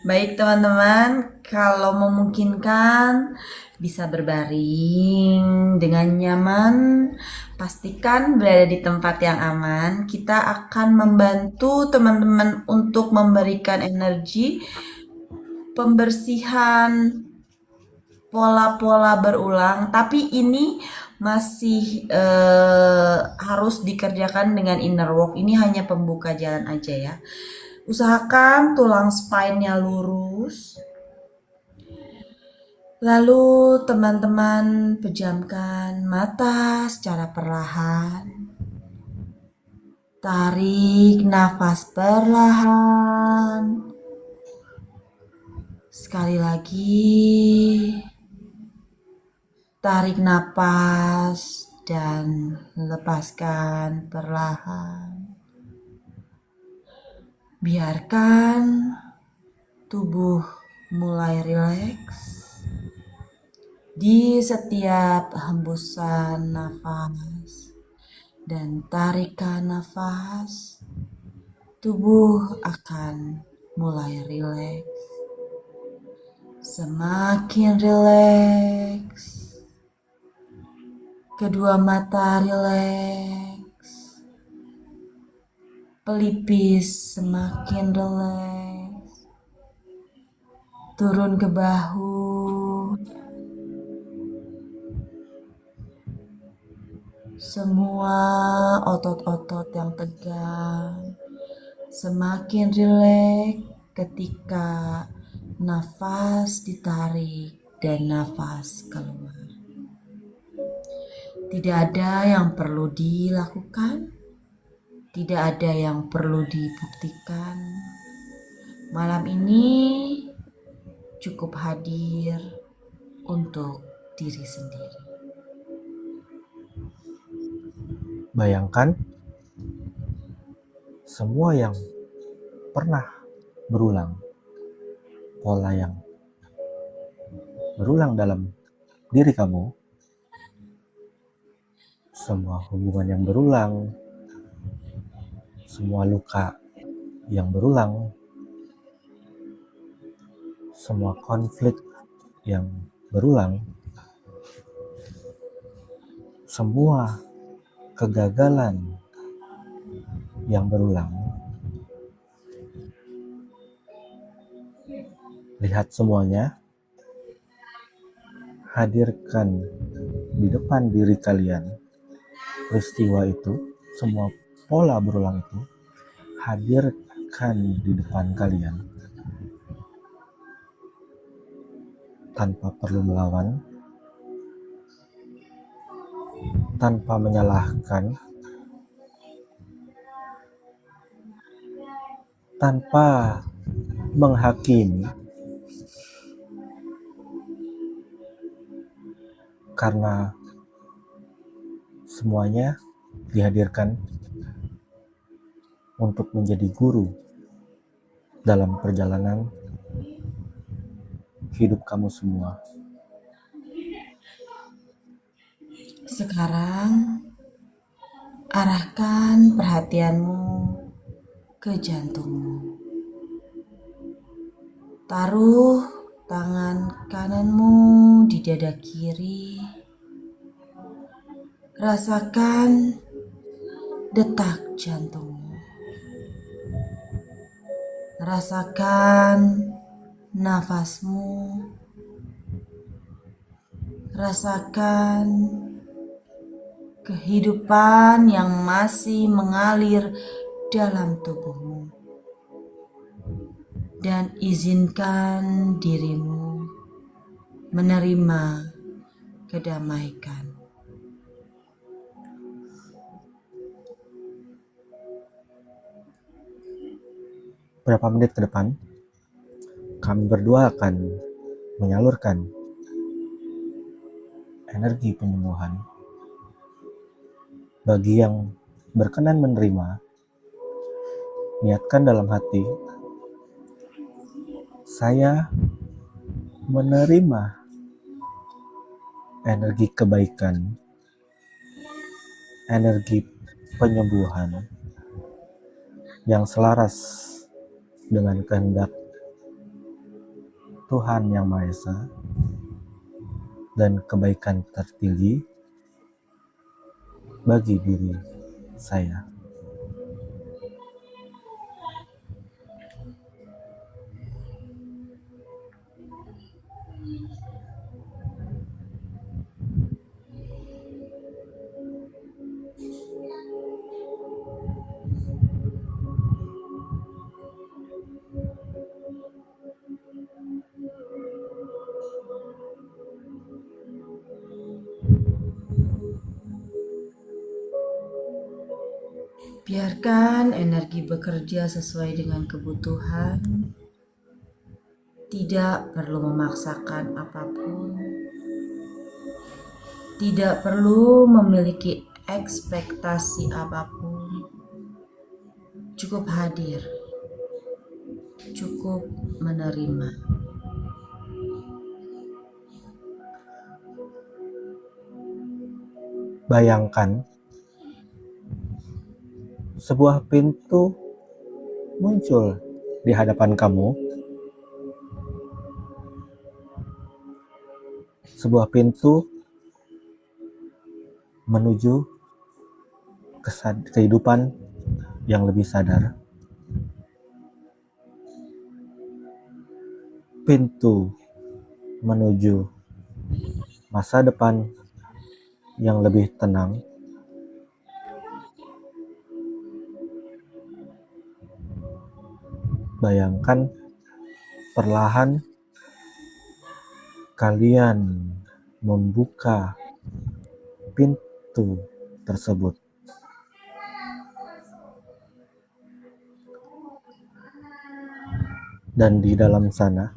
Baik teman-teman, kalau memungkinkan bisa berbaring dengan nyaman, pastikan berada di tempat yang aman. Kita akan membantu teman-teman untuk memberikan energi pembersihan pola-pola berulang, tapi ini masih harus dikerjakan dengan inner work. Ini hanya pembuka jalan aja ya. Usahakan tulang spine-nya lurus. Lalu teman-teman pejamkan mata secara perlahan. Tarik nafas perlahan. Sekali lagi. Tarik nafas dan lepaskan perlahan. Biarkan tubuh mulai rileks. Di setiap hembusan nafas dan tarikan nafas, tubuh akan mulai rileks. Semakin rileks, kedua mata rileks, pelipis semakin rileks, turun ke bahu, semua otot-otot yang tegang semakin rileks ketika nafas ditarik dan nafas keluar. Tidak ada yang perlu dilakukan, tidak ada yang perlu dibuktikan. Malam ini cukup hadir untuk diri sendiri. Bayangkan semua yang pernah berulang, pola yang berulang dalam diri kamu, semua hubungan yang berulang, semua luka yang berulang, semua konflik yang berulang, semua kegagalan yang berulang. Lihat semuanya, hadirkan di depan diri kalian peristiwa itu, semua pola berulang itu, hadirkan di depan kalian tanpa perlu melawan, tanpa menyalahkan, tanpa menghakimi, karena semuanya dihadirkan untuk menjadi guru dalam perjalanan hidup kamu semua. Sekarang arahkan perhatianmu ke jantungmu. Taruh tangan kananmu di dada kiri. Rasakan detak jantungmu. Rasakan nafasmu. Rasakan kehidupan yang masih mengalir dalam tubuhmu, dan izinkan dirimu menerima kedamaian. Berapa menit ke depan, kami berdua akan menyalurkan energi penyembuhan bagi yang berkenan menerima. Niatkan dalam hati, saya menerima energi kebaikan, energi penyembuhan yang selaras dengan kehendak Tuhan Yang Maha Esa dan kebaikan tertinggi bagi diri saya. Biarkan energi bekerja sesuai dengan kebutuhan. Tidak perlu memaksakan apapun. Tidak perlu memiliki ekspektasi apapun. Cukup hadir. Cukup menerima. Bayangkan sebuah pintu muncul di hadapan kamu. Sebuah pintu menuju kehidupan yang lebih sadar. Pintu menuju masa depan yang lebih tenang. Bayangkan perlahan kalian membuka pintu tersebut. Dan di dalam sana,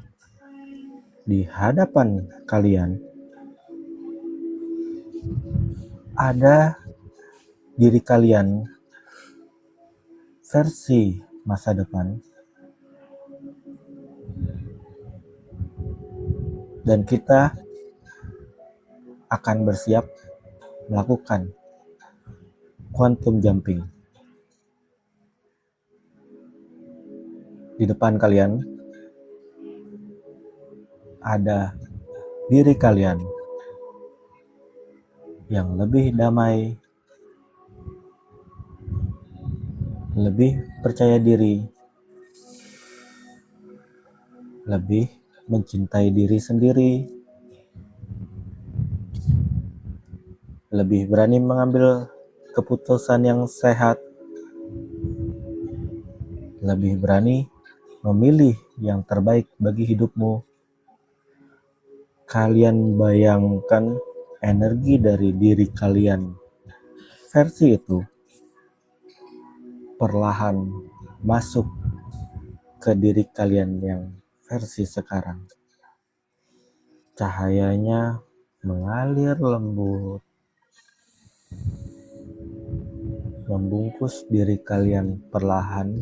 di hadapan kalian, ada diri kalian versi masa depan. Dan kita akan bersiap melakukan quantum jumping. Di depan kalian ada diri kalian yang lebih damai, lebih percaya diri, lebih mencintai diri sendiri, lebih berani mengambil keputusan yang sehat, lebih berani memilih yang terbaik bagi hidupmu. Kalian bayangkan energi dari diri kalian versi itu perlahan masuk ke diri kalian yang versi sekarang. Cahayanya mengalir lembut, membungkus diri kalian perlahan.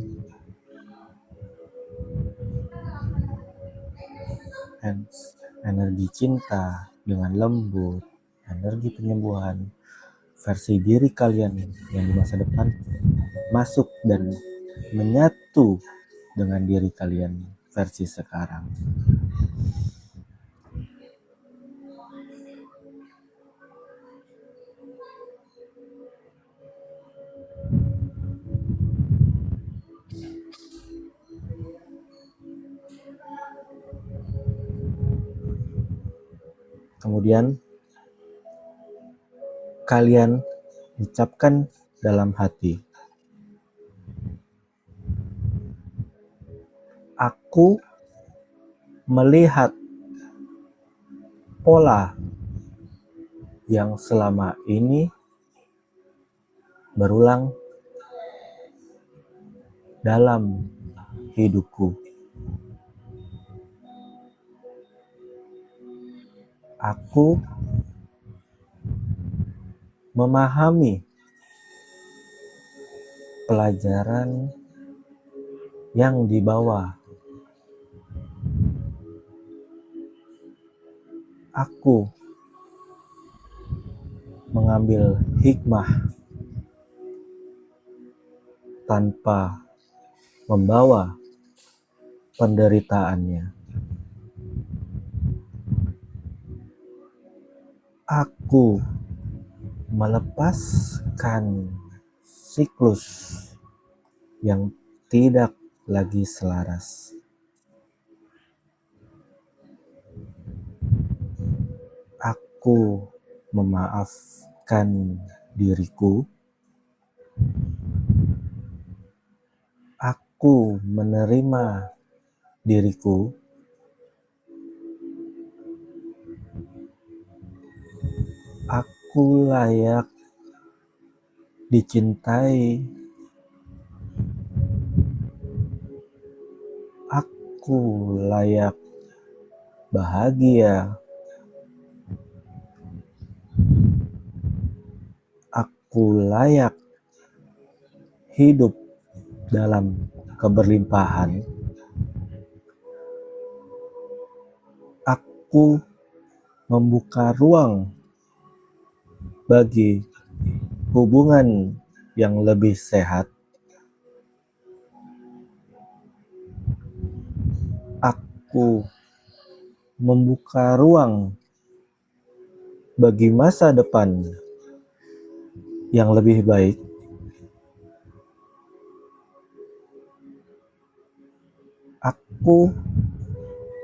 Energi cinta dengan lembut, energi penyembuhan versi diri kalian yang di masa depan masuk dan menyatu dengan diri kalian versi sekarang. Kemudian kalian ucapkan dalam hati. Aku melihat pola yang selama ini berulang dalam hidupku. Aku memahami pelajaran yang dibawa. Aku mengambil hikmah tanpa membawa penderitaannya. Aku melepaskan siklus yang tidak lagi selaras. Aku memaafkan diriku. Aku menerima diriku. Aku layak dicintai. Aku layak bahagia. Aku layak hidup dalam keberlimpahan. Aku membuka ruang bagi hubungan yang lebih sehat. Aku membuka ruang bagi masa depan yang lebih baik. Aku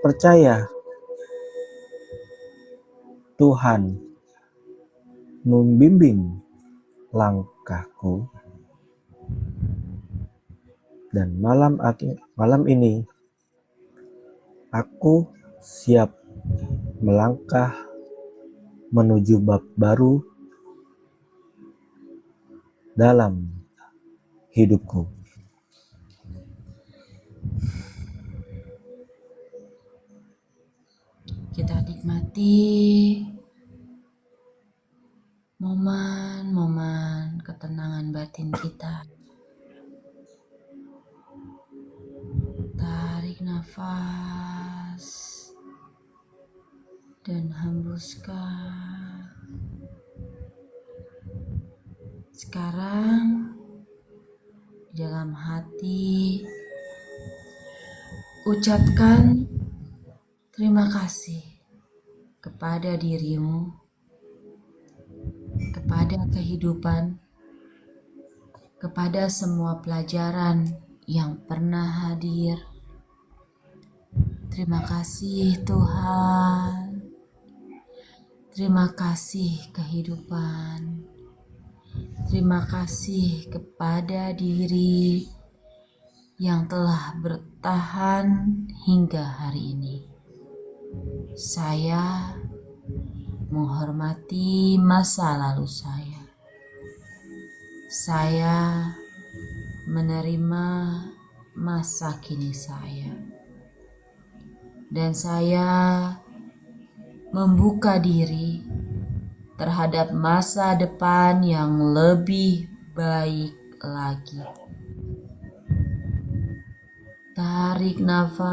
percaya Tuhan membimbing langkahku, dan malam ini aku siap melangkah menuju bab baru dalam hidupku. Kita nikmati momen-momen ketenangan batin kita. Tarik nafas dan hembuskan. Sekarang di dalam hati ucapkan terima kasih kepada dirimu, kepada kehidupan, kepada semua pelajaran yang pernah hadir. Terima kasih Tuhan. Terima kasih kehidupan. Terima kasih kepada diri yang telah bertahan hingga hari ini. Saya menghormati masa lalu saya. Saya menerima masa kini saya. Dan saya membuka diri terhadap masa depan yang lebih baik lagi. Tarik nafas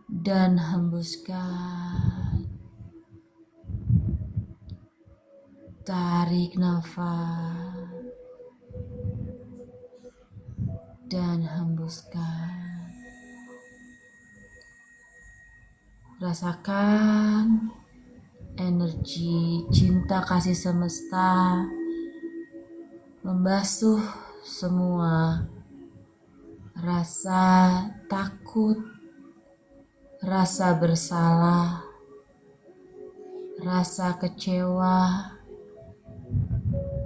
dan hembuskan. Tarik nafas dan hembuskan. Rasakan energi cinta kasih semesta membasuh semua rasa takut, rasa bersalah, rasa kecewa,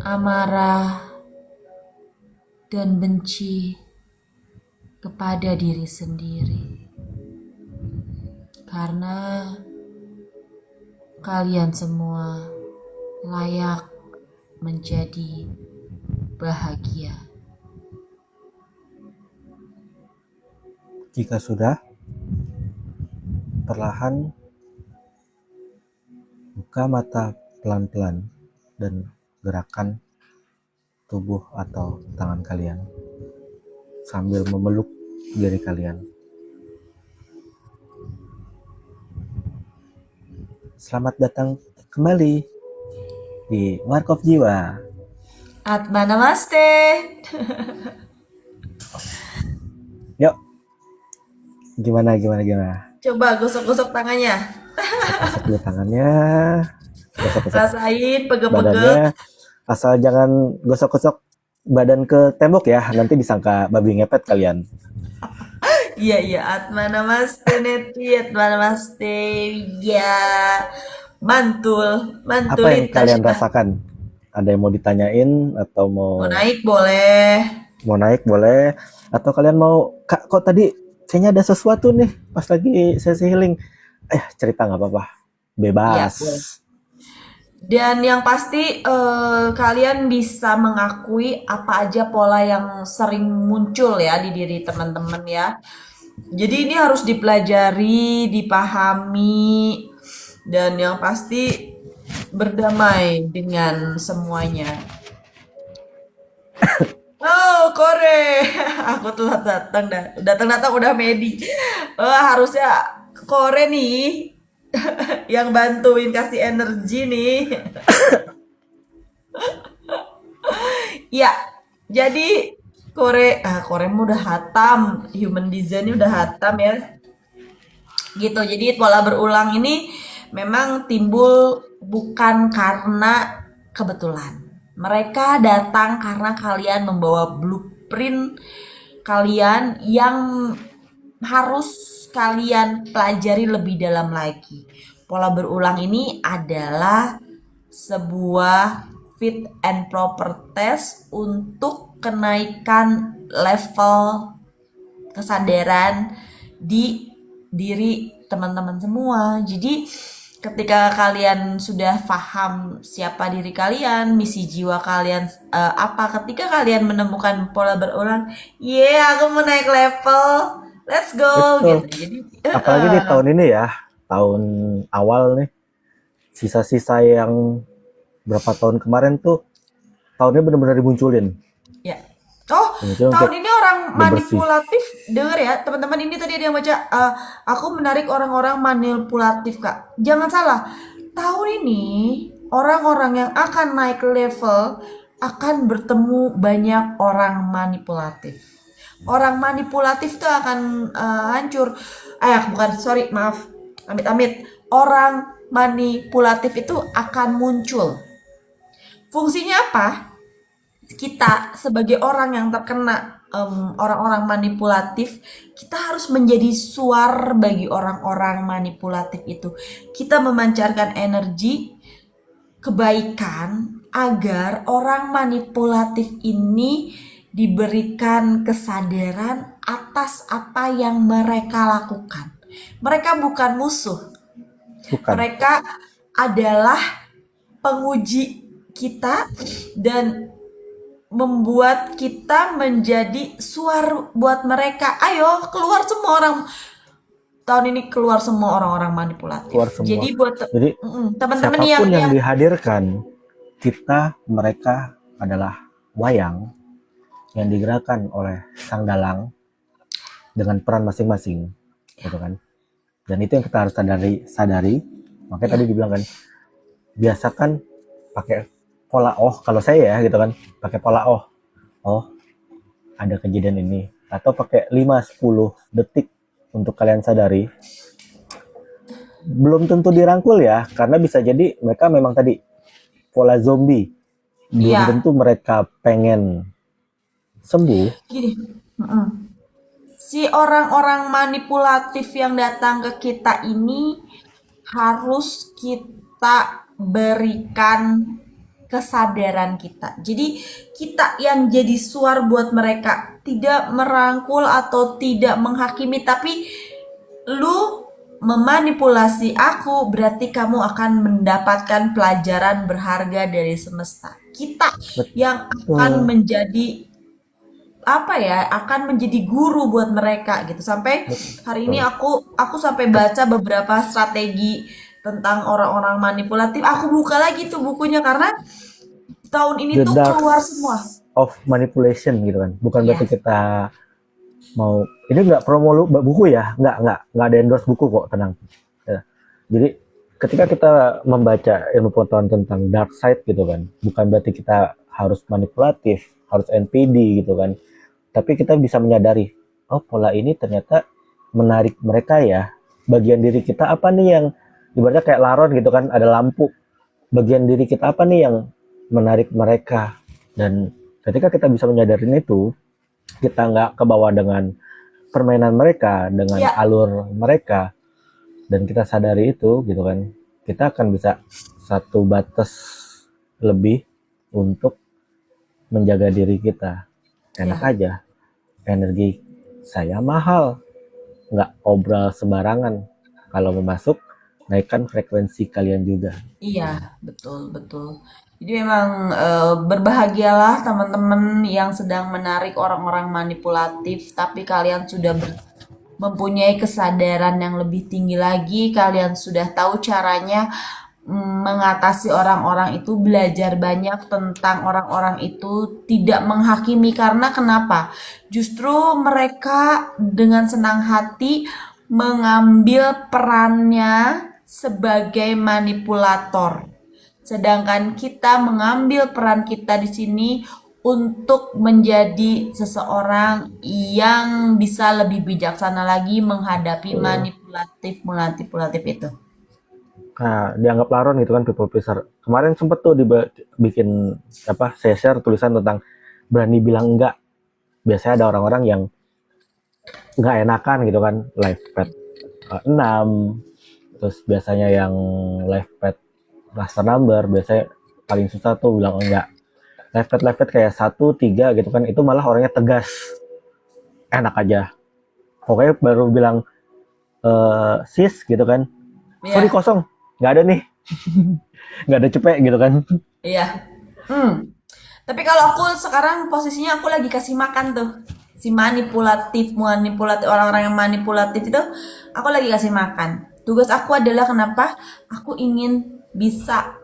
amarah, dan benci kepada diri sendiri. Karena kalian semua layak menjadi bahagia. Jika sudah, perlahan buka mata pelan-pelan dan gerakan tubuh atau tangan kalian sambil memeluk diri kalian. Selamat datang kembali di Warkop Jiwa. Atma Namaste. Yuk, gimana? Coba gosok-gosok tangannya. Gosok dulu tangannya, gosok-gosok Rasain pegel-pegel. badannya. Asal jangan gosok-gosok badan ke tembok ya, nanti disangka babi ngepet kalian. Iya, Atma Namaste Neti, Atma Namaste. Ya, mantul Apa yang Tasya. kalian rasakan? Ada yang mau ditanyain atau Mau naik boleh. mau naik boleh, atau kalian mau, Kak, kok tadi kayaknya ada sesuatu nih pas lagi sesi healing, cerita nggak apa-apa, bebas. Iya, boleh. Dan yang pasti kalian bisa mengakui apa aja pola yang sering muncul ya di diri teman-teman ya. Jadi ini harus dipelajari, dipahami, dan yang pasti berdamai dengan semuanya. Oh, Kore. Aku telat datang dah. Datang udah Medi. Harusnya Kore nih yang bantuin kasih energi nih. Ya, jadi Kore mah udah hatam, human design udah hatam ya. Gitu. Jadi pola berulang ini memang timbul bukan karena kebetulan. Mereka datang karena kalian membawa blueprint kalian yang harus kalian pelajari lebih dalam lagi. Pola berulang ini adalah sebuah fit and proper test untuk kenaikan level kesadaran di diri teman-teman semua. Jadi ketika kalian sudah paham siapa diri kalian, misi jiwa kalian apa, ketika kalian menemukan pola berulang, aku mau naik level, let's go. Betul. Gitu. Jadi Apalagi di tahun ini ya, tahun awal nih, sisa-sisa yang berapa tahun kemarin tuh, tahunnya benar-benar dimunculin. ya. Oh, Munculin tahun untuk ini orang bebersih. manipulatif, denger ya teman-teman, ini tadi ada yang baca, aku menarik orang-orang manipulatif Kak. Jangan salah, tahun ini orang-orang yang akan naik level akan bertemu banyak orang manipulatif. Orang manipulatif tuh akan hancur. Maaf, amit-amit. Orang manipulatif itu akan muncul. Fungsinya apa? Kita sebagai orang yang terkena orang-orang manipulatif, kita harus menjadi suar bagi orang-orang manipulatif itu. Kita memancarkan energi kebaikan agar orang manipulatif ini diberikan kesadaran atas apa yang mereka lakukan. Mereka bukan musuh. Bukan. Mereka adalah penguji kita dan membuat kita menjadi suar buat mereka. Ayo keluar semua orang tahun ini, keluar semua orang-orang manipulatif. Keluar semua. Jadi buat teman-teman siapapun yang yang dihadirkan, mereka adalah wayang yang digerakkan oleh sang dalang dengan peran masing-masing, gitu kan. Dan itu yang kita harus sadari. Makanya tadi dibilang kan, biasakan pakai pola kalau saya ya gitu kan, pakai pola ada kejadian ini, atau pakai 5-10 detik untuk kalian sadari. Belum tentu dirangkul ya, karena bisa jadi mereka memang tadi pola zombie, belum tentu mereka pengen sembuh. Gini, si orang-orang manipulatif yang datang ke kita ini harus kita kita berikan kesadaran kita. Jadi kita yang jadi suar buat mereka, tidak merangkul atau tidak menghakimi, tapi lu memanipulasi aku, berarti kamu akan mendapatkan pelajaran berharga dari semesta. Kita yang akan Betul, menjadi apa ya, akan menjadi guru buat mereka gitu. Sampai hari ini betul. aku sampai baca beberapa strategi tentang orang-orang manipulatif. Aku buka lagi tuh bukunya karena tahun ini The tuh Dark keluar semua. of Manipulation gitu kan. Bukan Iya, berarti kita mau ini nggak promo lu buku ya, nggak ada endorse buku kok, tenang. Ya. Jadi ketika kita membaca ilmu pengetahuan tentang dark side gitu kan, bukan berarti kita harus manipulatif, harus NPD gitu kan, tapi kita bisa menyadari, oh pola ini ternyata menarik mereka ya. Bagian diri kita apa nih yang ibaratnya kayak laron gitu kan, ada lampu. Bagian diri kita apa nih yang menarik mereka. Dan ketika kita bisa menyadari itu, kita nggak kebawa dengan permainan mereka, dengan iya, alur mereka, dan kita sadari itu gitu kan, kita akan bisa satu batas lebih untuk menjaga diri kita. Enak iya. aja, energi saya mahal, nggak obral sembarangan. Kalau mau masuk, naikkan frekuensi kalian juga. Iya, betul, betul. Jadi memang berbahagialah teman-teman yang sedang menarik orang-orang manipulatif, tapi kalian sudah mempunyai kesadaran yang lebih tinggi lagi, kalian sudah tahu caranya mengatasi orang-orang itu, belajar banyak tentang orang-orang itu, tidak menghakimi karena kenapa? Justru mereka dengan senang hati mengambil perannya sebagai manipulator. Sedangkan kita mengambil peran kita di sini untuk menjadi seseorang yang bisa lebih bijaksana lagi menghadapi manipulatif itu. Nah, dianggap laron gitu kan people pleaser. Kemarin sempet tuh bikin apa saya share tulisan tentang berani bilang enggak. Biasanya ada orang-orang yang nggak enakan gitu kan, live pet 6, terus biasanya yang live pet master number biasanya paling susah tuh bilang enggak. Live pet kayak 1, 3 gitu kan, itu malah orangnya tegas, enak aja. Pokoknya baru bilang sis gitu kan, sorry Iya, kosong, nggak ada nih, nggak ada cepet gitu kan. iya. Hmm. Tapi kalau aku sekarang posisinya aku lagi kasih makan tuh si manipulatif, manipulatif orang-orang yang manipulatif itu aku lagi kasih makan. Tugas aku adalah kenapa? Aku ingin bisa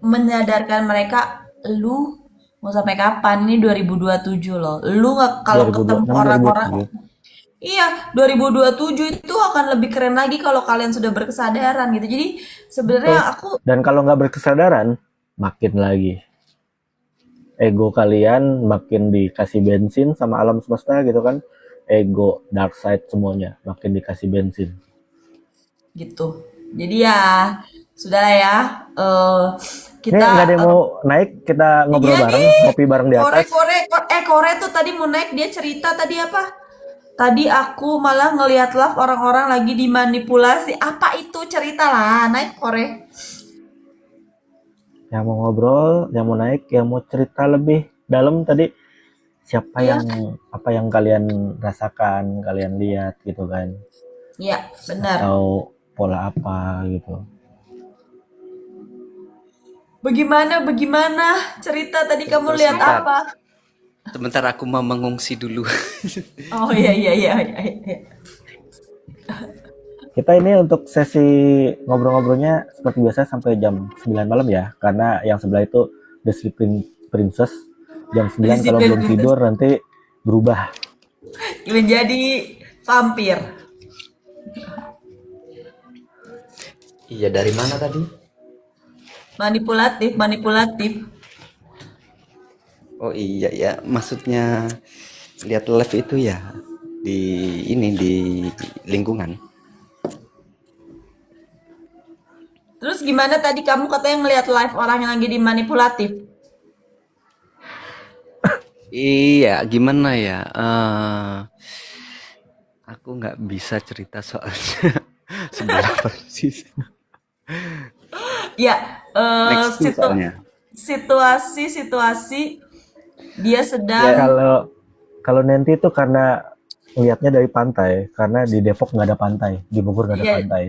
menyadarkan mereka, lu mau sampai kapan? Ini 2027 loh. Lu nggak kalau ketemu 2026 orang-orang, 2027. iya 2027 itu akan lebih keren lagi kalau kalian sudah berkesadaran gitu. Jadi Betul. sebenarnya aku Dan kalau nggak berkesadaran, makin lagi ego kalian makin dikasih bensin sama alam semesta gitu kan. Ego dark side semuanya makin dikasih bensin. gitu. Jadi ya sudahlah ya. eh Ini kita nggak ada yang mau naik, kita ngobrol iya bareng, nih. ngopi bareng di Kore atas. Kore Kore tuh tadi mau naik dia cerita tadi apa? Tadi aku malah ngeliat live orang-orang lagi dimanipulasi. Apa itu cerita lah naik Kore? Yang mau ngobrol, yang mau naik, yang mau cerita lebih dalam tadi, siapa Iya, yang apa yang kalian rasakan, kalian lihat gitu kan, iya benar. atau pola apa gitu. Bagaimana bagaimana cerita tadi kamu Tunggu lihat sebentar. apa? Sebentar aku mau mengungsi dulu. Oh iya iya iya iya. Iya. Kita ini untuk sesi ngobrol-ngobrolnya seperti biasa sampai jam 9 malam ya, karena yang sebelah itu The Sleeping Princess. Jam 9 kalau belum Disiplin tidur nanti berubah. menjadi vampir. Iya, dari mana tadi? Manipulatif, manipulatif. Oh iya ya, maksudnya lihat live itu ya di ini di lingkungan. Terus gimana tadi kamu katanya ngelihat live orang yang lagi dimanipulatif? Iya, gimana ya? Aku nggak bisa cerita soalnya sebelah persis. Ya, Next tuh soalnya. situasi dia Ya sedang kalau nanti itu karena lihatnya dari pantai, karena di Depok nggak ada pantai, di Bogor nggak ada ya pantai.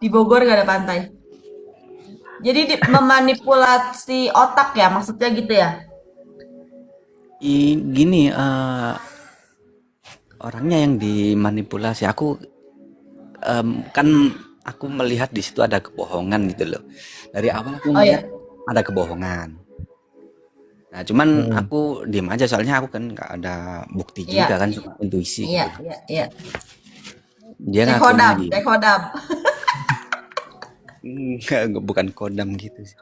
di Bogor gak ada pantai. Jadi memanipulasi otak ya, maksudnya gitu ya. Gini, orangnya yang dimanipulasi. Kan aku melihat di situ ada kebohongan gitu loh. Dari awal aku Oh ngelihat ya, ada kebohongan. Nah, cuman Mm-mm. aku diem aja soalnya aku kan nggak ada bukti juga iya, kan, cuma intuisi iya, gitu. iya, iya. Dia Cek ngakunya hodam, gini. cek hodam. Enggak, bukan kodam gitu sih.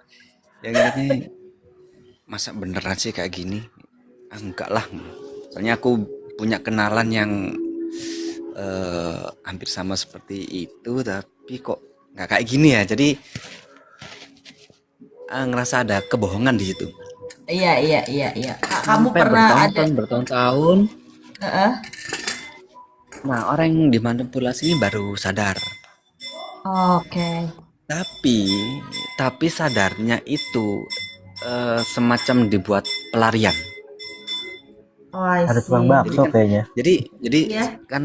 Yang ngeliatnya masa beneran sih kayak gini? Ah, enggak lah. Soalnya aku punya kenalan yang hampir sama seperti itu, tapi kok nggak kayak gini ya. Jadi ngerasa ada kebohongan di situ. Iya, iya, iya, iya. Kamu Sampai pernah ada? bertahun-tahun. Heeh. Nah, orang yang dimanipulasi ini baru sadar. Oke. Tapi, tapi sadarnya itu semacam dibuat pelarian. Oh, I Ada tukang see. Jadi bakso kan, kayaknya. jadi Iya, kan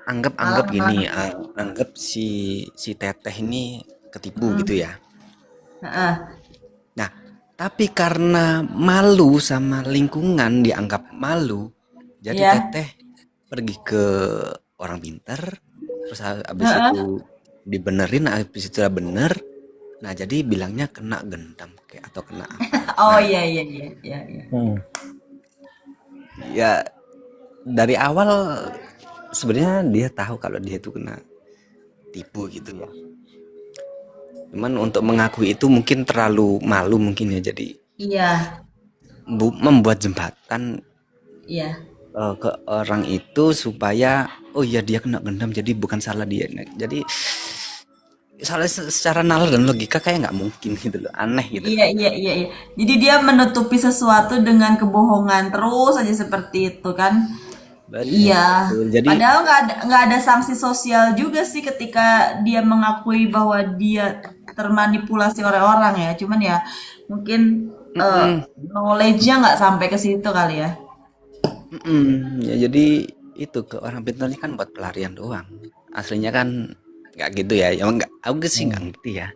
anggap malah. gini, anggap si teteh ini ketipu gitu Mm-mm. ya. Heeh. Nah, tapi karena malu sama lingkungan dianggap malu, jadi Iya. teteh pergi ke orang pintar, terus habis Heeh. itu dibenerin, habis itu udah bener. Nah, jadi bilangnya kena gendam kayak atau kena apa. Oh Nah, iya, iya, iya, iya, iya. Mm. ya dari awal sebenarnya dia tahu kalau dia itu kena tipu gitu ya. Cuman untuk mengakui itu mungkin terlalu malu mungkin ya, jadi Iya, membuat jembatan iya. ke orang itu supaya oh iya dia kena gendam jadi bukan salah dia. Nah, jadi salah secara nalar dan logika kayak nggak mungkin gitu loh, aneh gitu. Iya, iya, iya, iya. Jadi dia menutupi sesuatu dengan kebohongan terus aja seperti itu kan. Iya. Betul. Jadi Padahal nggak ada sanksi sosial juga sih ketika dia mengakui bahwa dia termanipulasi oleh orang ya. Cuman ya mungkin mm-mm, knowledge-nya nggak sampai ke situ kali ya. ya jadi itu ke orang pintar ini kan buat pelarian doang. Aslinya kan nggak gitu ya. Emang nggak, aku sih nggak Mm. ngerti ya.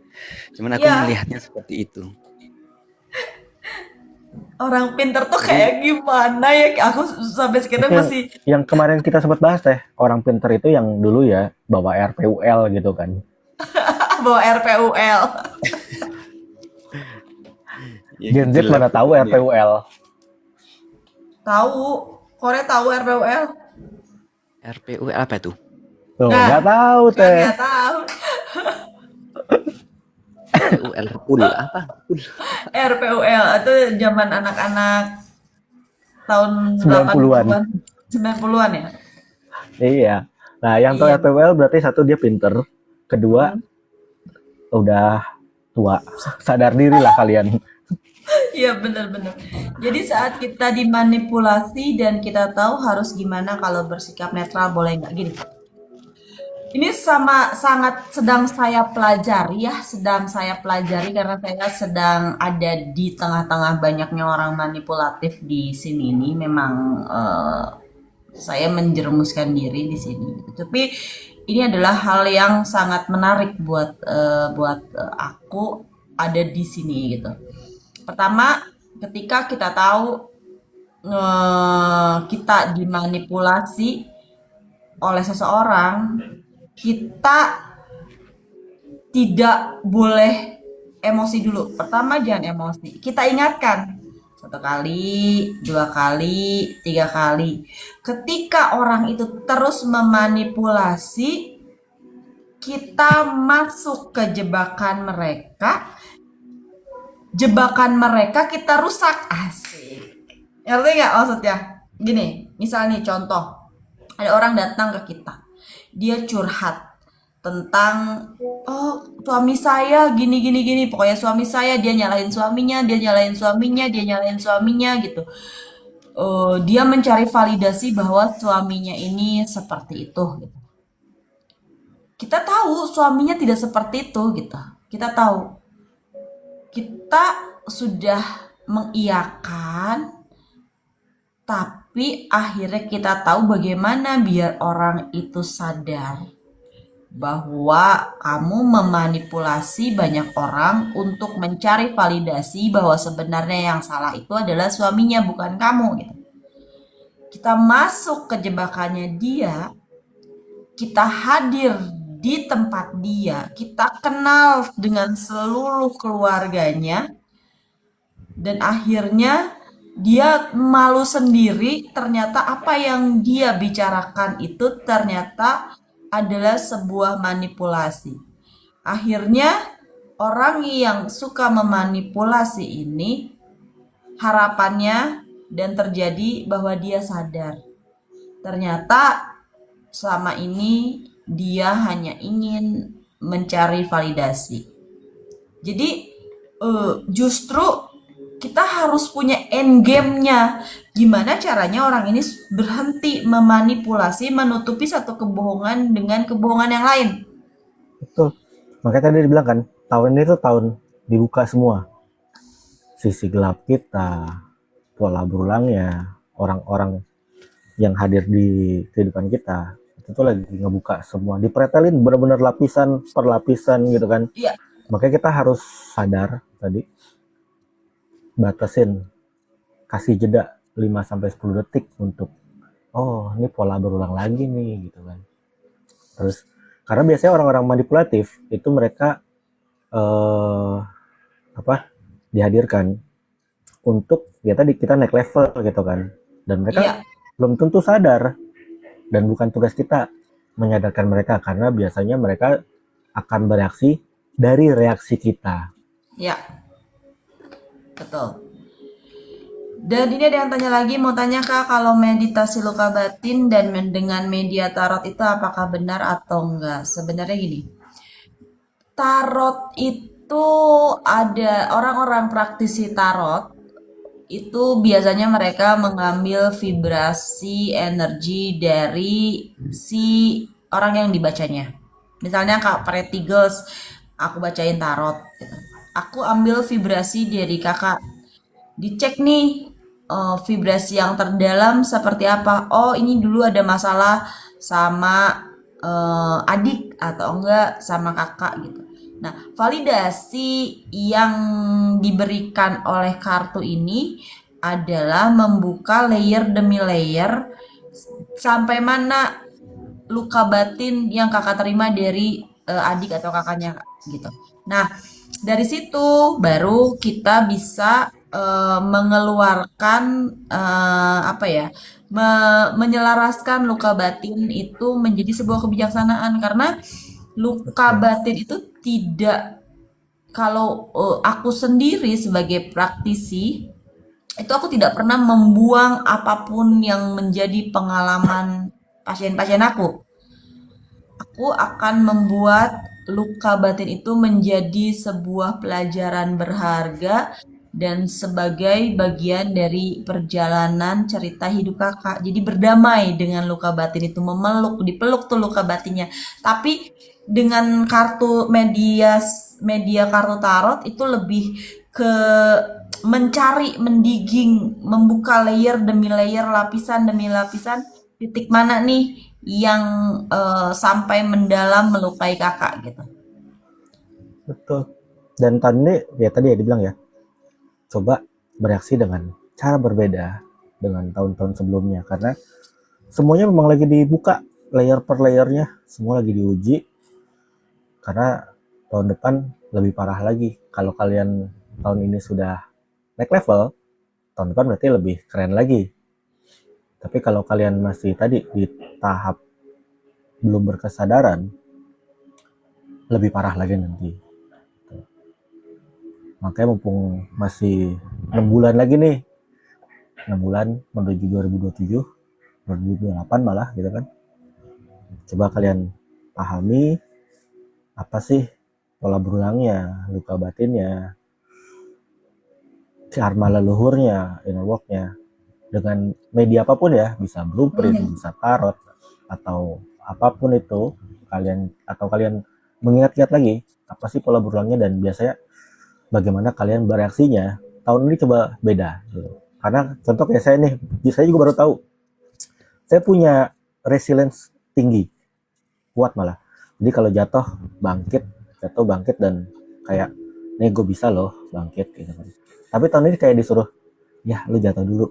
Cuman aku Iya, melihatnya seperti itu. orang pinter tuh Jadi kayak gimana ya? Aku sampai sekarang Itu masih yang kemarin kita sempat bahas teh, orang pinter itu yang dulu ya bawa RPUL gitu kan. bawa RPUL. ya Gen Z gitulah mana tahu pokoknya. RPUL. Tahu, Korea tahu RPUL. RPU apa itu? Tuh, Nah, nggak tahu kan teh. nggak tahu. RPUL pul apa? Pul. RPUL itu zaman anak-anak tahun 90-an. 80-an, 90-an ya. Iya. Nah, yang tahu Iya. RPUL berarti satu dia pinter, kedua Hmm. udah tua. Sadar diri lah kalian. Iya benar-benar. Jadi saat kita dimanipulasi dan kita tahu harus gimana kalau bersikap netral boleh nggak gini. Ini sama sangat sedang saya pelajari ya, sedang saya pelajari karena saya sedang ada di tengah-tengah banyaknya orang manipulatif di sini ini. Memang saya menjerumuskan diri di sini. Tapi ini adalah hal yang sangat menarik buat aku ada di sini gitu. Pertama, ketika kita tahu kita dimanipulasi oleh seseorang, kita tidak boleh emosi dulu. Pertama, jangan emosi. Kita ingatkan satu kali, dua kali, tiga kali. Ketika orang itu terus memanipulasi, kita masuk ke jebakan mereka kita rusak. Asik. Ngerti nggak maksudnya? Gini, misalnya contoh, ada orang datang ke kita, dia curhat tentang oh suami saya gini gini gini, pokoknya suami saya, dia nyalahin suaminya, dia nyalahin suaminya, dia nyalahin suaminya gitu. Dia mencari validasi bahwa suaminya ini seperti itu gitu. Kita tahu suaminya tidak seperti itu gitu. Kita tahu, kita sudah mengiyakan, tapi akhirnya kita tahu bagaimana biar orang itu sadar bahwa kamu memanipulasi banyak orang untuk mencari validasi bahwa sebenarnya yang salah itu adalah suaminya, bukan kamu gitu. Kita masuk ke jebakannya dia, kita hadir di tempat dia, kita kenal dengan seluruh keluarganya, dan akhirnya dia malu sendiri. Ternyata apa yang dia bicarakan itu ternyata adalah sebuah manipulasi. Akhirnya orang yang suka memanipulasi ini, harapannya dan terjadi bahwa dia sadar. Ternyata selama ini dia hanya ingin mencari validasi. Jadi justru kita harus punya end game-nya. Gimana caranya orang ini berhenti memanipulasi, menutupi satu kebohongan dengan kebohongan yang lain. Betul. Makanya tadi dibilang kan, tahun ini tuh tahun dibuka semua. Sisi gelap kita, pola berulangnya, orang-orang yang hadir di kehidupan kita, itu tuh lagi ngebuka semua. Dipretelin benar-benar lapisan per lapisan gitu kan. Iya. Makanya kita harus sadar tadi, batasin, kasih jeda 5-10 detik untuk, oh ini pola berulang lagi nih gitu kan. Terus karena biasanya orang-orang manipulatif itu mereka dihadirkan untuk ya tadi kita naik level gitu kan, dan mereka Iya. belum tentu sadar, dan bukan tugas kita menyadarkan mereka, karena biasanya mereka akan bereaksi dari reaksi kita. Ya, betul. Dan ini ada yang tanya lagi, mau tanya Kak, kalau meditasi luka batin dan dengan media tarot itu apakah benar atau enggak? Sebenarnya gini, tarot itu ada orang-orang praktisi tarot itu biasanya mereka mengambil vibrasi energi dari si orang yang dibacanya. Misalnya Kak Pretty Girls, aku bacain tarot gitu. Aku ambil vibrasi dari kakak, dicek nih vibrasi yang terdalam seperti apa. Oh ini dulu ada masalah sama adik atau enggak sama kakak gitu. Nah validasi yang diberikan oleh kartu ini adalah membuka layer demi layer sampai mana luka batin yang kakak terima dari adik atau kakaknya gitu. Nah dari situ baru kita bisa mengeluarkan menyelaraskan luka batin itu menjadi sebuah kebijaksanaan, karena luka batin itu tidak, kalau aku sendiri sebagai praktisi itu aku tidak pernah membuang apapun yang menjadi pengalaman pasien-pasien aku. Aku akan membuat luka batin itu menjadi sebuah pelajaran berharga dan sebagai bagian dari perjalanan cerita hidup kakak. Jadi berdamai dengan luka batin itu, dipeluk tuh luka batinnya. Tapi dengan kartu media kartu tarot itu lebih ke mencari, mendigging, membuka layer demi layer, lapisan demi lapisan, titik mana nih yang sampai mendalam melukai kakak gitu. Betul. Dan tadi ya dibilang ya, coba bereaksi dengan cara berbeda dengan tahun-tahun sebelumnya, karena semuanya memang lagi dibuka layer per layernya, semua lagi diuji, karena tahun depan lebih parah lagi. Kalau kalian tahun ini sudah naik level, tahun depan berarti lebih keren lagi. Tapi kalau kalian masih tadi di tahap belum berkesadaran, lebih parah lagi nanti. Makanya mumpung masih 6 bulan lagi nih, 6 bulan menuju 2027, 2028 malah gitu kan. Coba kalian pahami apa sih pola berulangnya, luka batinnya, karma leluhurnya, inner worknya, dengan media apapun ya, bisa blueprint, bisa tarot, atau apapun itu kalian mengingat-ingat lagi apa sih pola berulangnya dan biasanya bagaimana kalian bereaksinya. Tahun ini coba beda gitu. Karena contoh kayak saya nih, saya juga baru tahu saya punya resilience tinggi, kuat malah. Jadi kalau jatuh bangkit dan kayak nih gue bisa loh bangkit gitu kan. Tapi tahun ini kayak disuruh ya lu jatuh dulu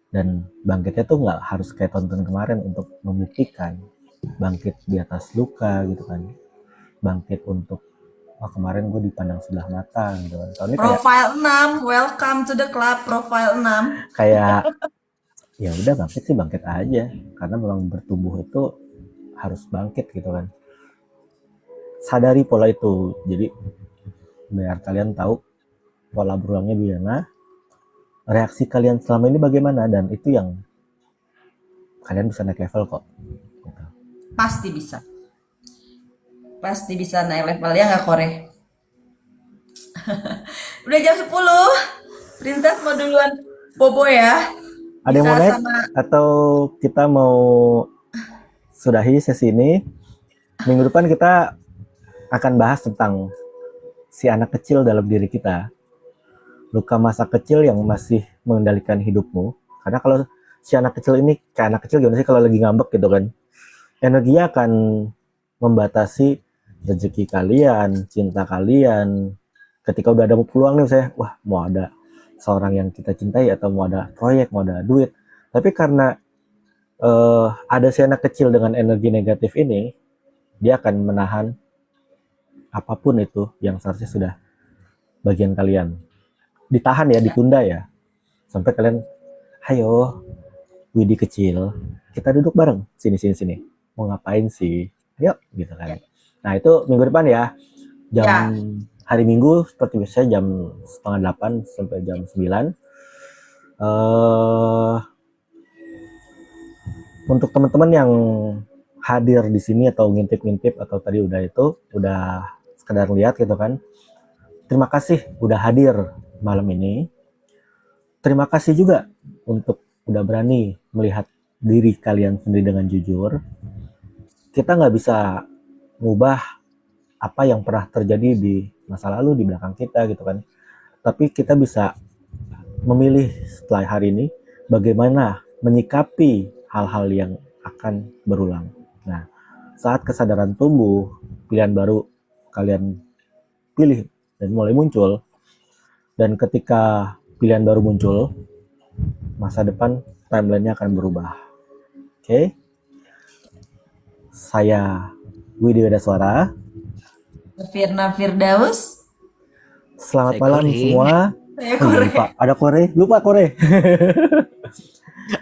dan bangkitnya tuh nggak harus kayak tahun kemarin untuk membuktikan bangkit di atas luka gitu kan, bangkit untuk oh kemarin gue dipandang sebelah mata gitu kan. Tahun ini kayak Profile 6, welcome to the club profile 6. kayak ya udah bangkit sih bangkit aja karena memang bertumbuh itu harus bangkit gitu kan. Sadari pola itu, jadi biar kalian tahu pola berulangnya gimana, reaksi kalian selama ini bagaimana, dan itu yang kalian bisa naik level kok gitu. Pasti bisa. Pasti bisa naik level ya nggak Kore? Udah jam 10. Princess mau duluan bobo ya. Ada yang Bisa mau naik sama atau kita mau sudahi sesi ini? Minggu depan kita akan bahas tentang si anak kecil dalam diri kita, luka masa kecil yang masih mengendalikan hidupmu. Karena kalau si anak kecil ini kayak anak kecil gimana sih kalau lagi ngambek gitu kan, energinya akan membatasi rezeki kalian, cinta kalian. Ketika udah ada peluang nih saya, wah mau ada seorang yang kita cintai atau mau ada proyek, mau ada duit. Tapi karena ada si anak kecil dengan energi negatif ini, dia akan menahan apapun itu yang seharusnya sudah bagian kalian. Ditahan ya, ditunda ya. Sampai kalian, ayo Widi kecil, kita duduk bareng, sini. Mau ngapain sih? Yuk, gitu kan. Nah itu minggu depan ya, jam hari Minggu seperti biasa jam 7:30 sampai jam 9. Untuk teman-teman yang hadir di sini atau ngintip-ngintip atau tadi udah sekedar lihat gitu kan, terima kasih udah hadir malam ini. Terima kasih juga untuk udah berani melihat diri kalian sendiri dengan jujur. Kita nggak bisa ngubah apa yang pernah terjadi di masa lalu di belakang kita gitu kan. Tapi kita bisa memilih setelah hari ini bagaimana menyikapi hal-hal yang akan berulang. Nah, saat kesadaran tumbuh, pilihan baru kalian pilih dan mulai muncul. Dan ketika pilihan baru muncul, masa depan timeline-nya akan berubah. Oke? Saya Widi Wedaswara. Firna Firdaus. Selamat Saya malam Kore. semua. Saya Oh, Kore. lupa. Ada Kore? Lupa Kore.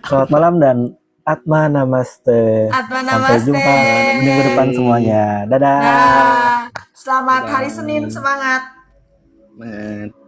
Selamat malam dan Atma Namaste. Atma Sampai Namaste. jumpa minggu depan semuanya. Dadah. Nah, selamat hari Dadah. Senin, semangat. Semangat.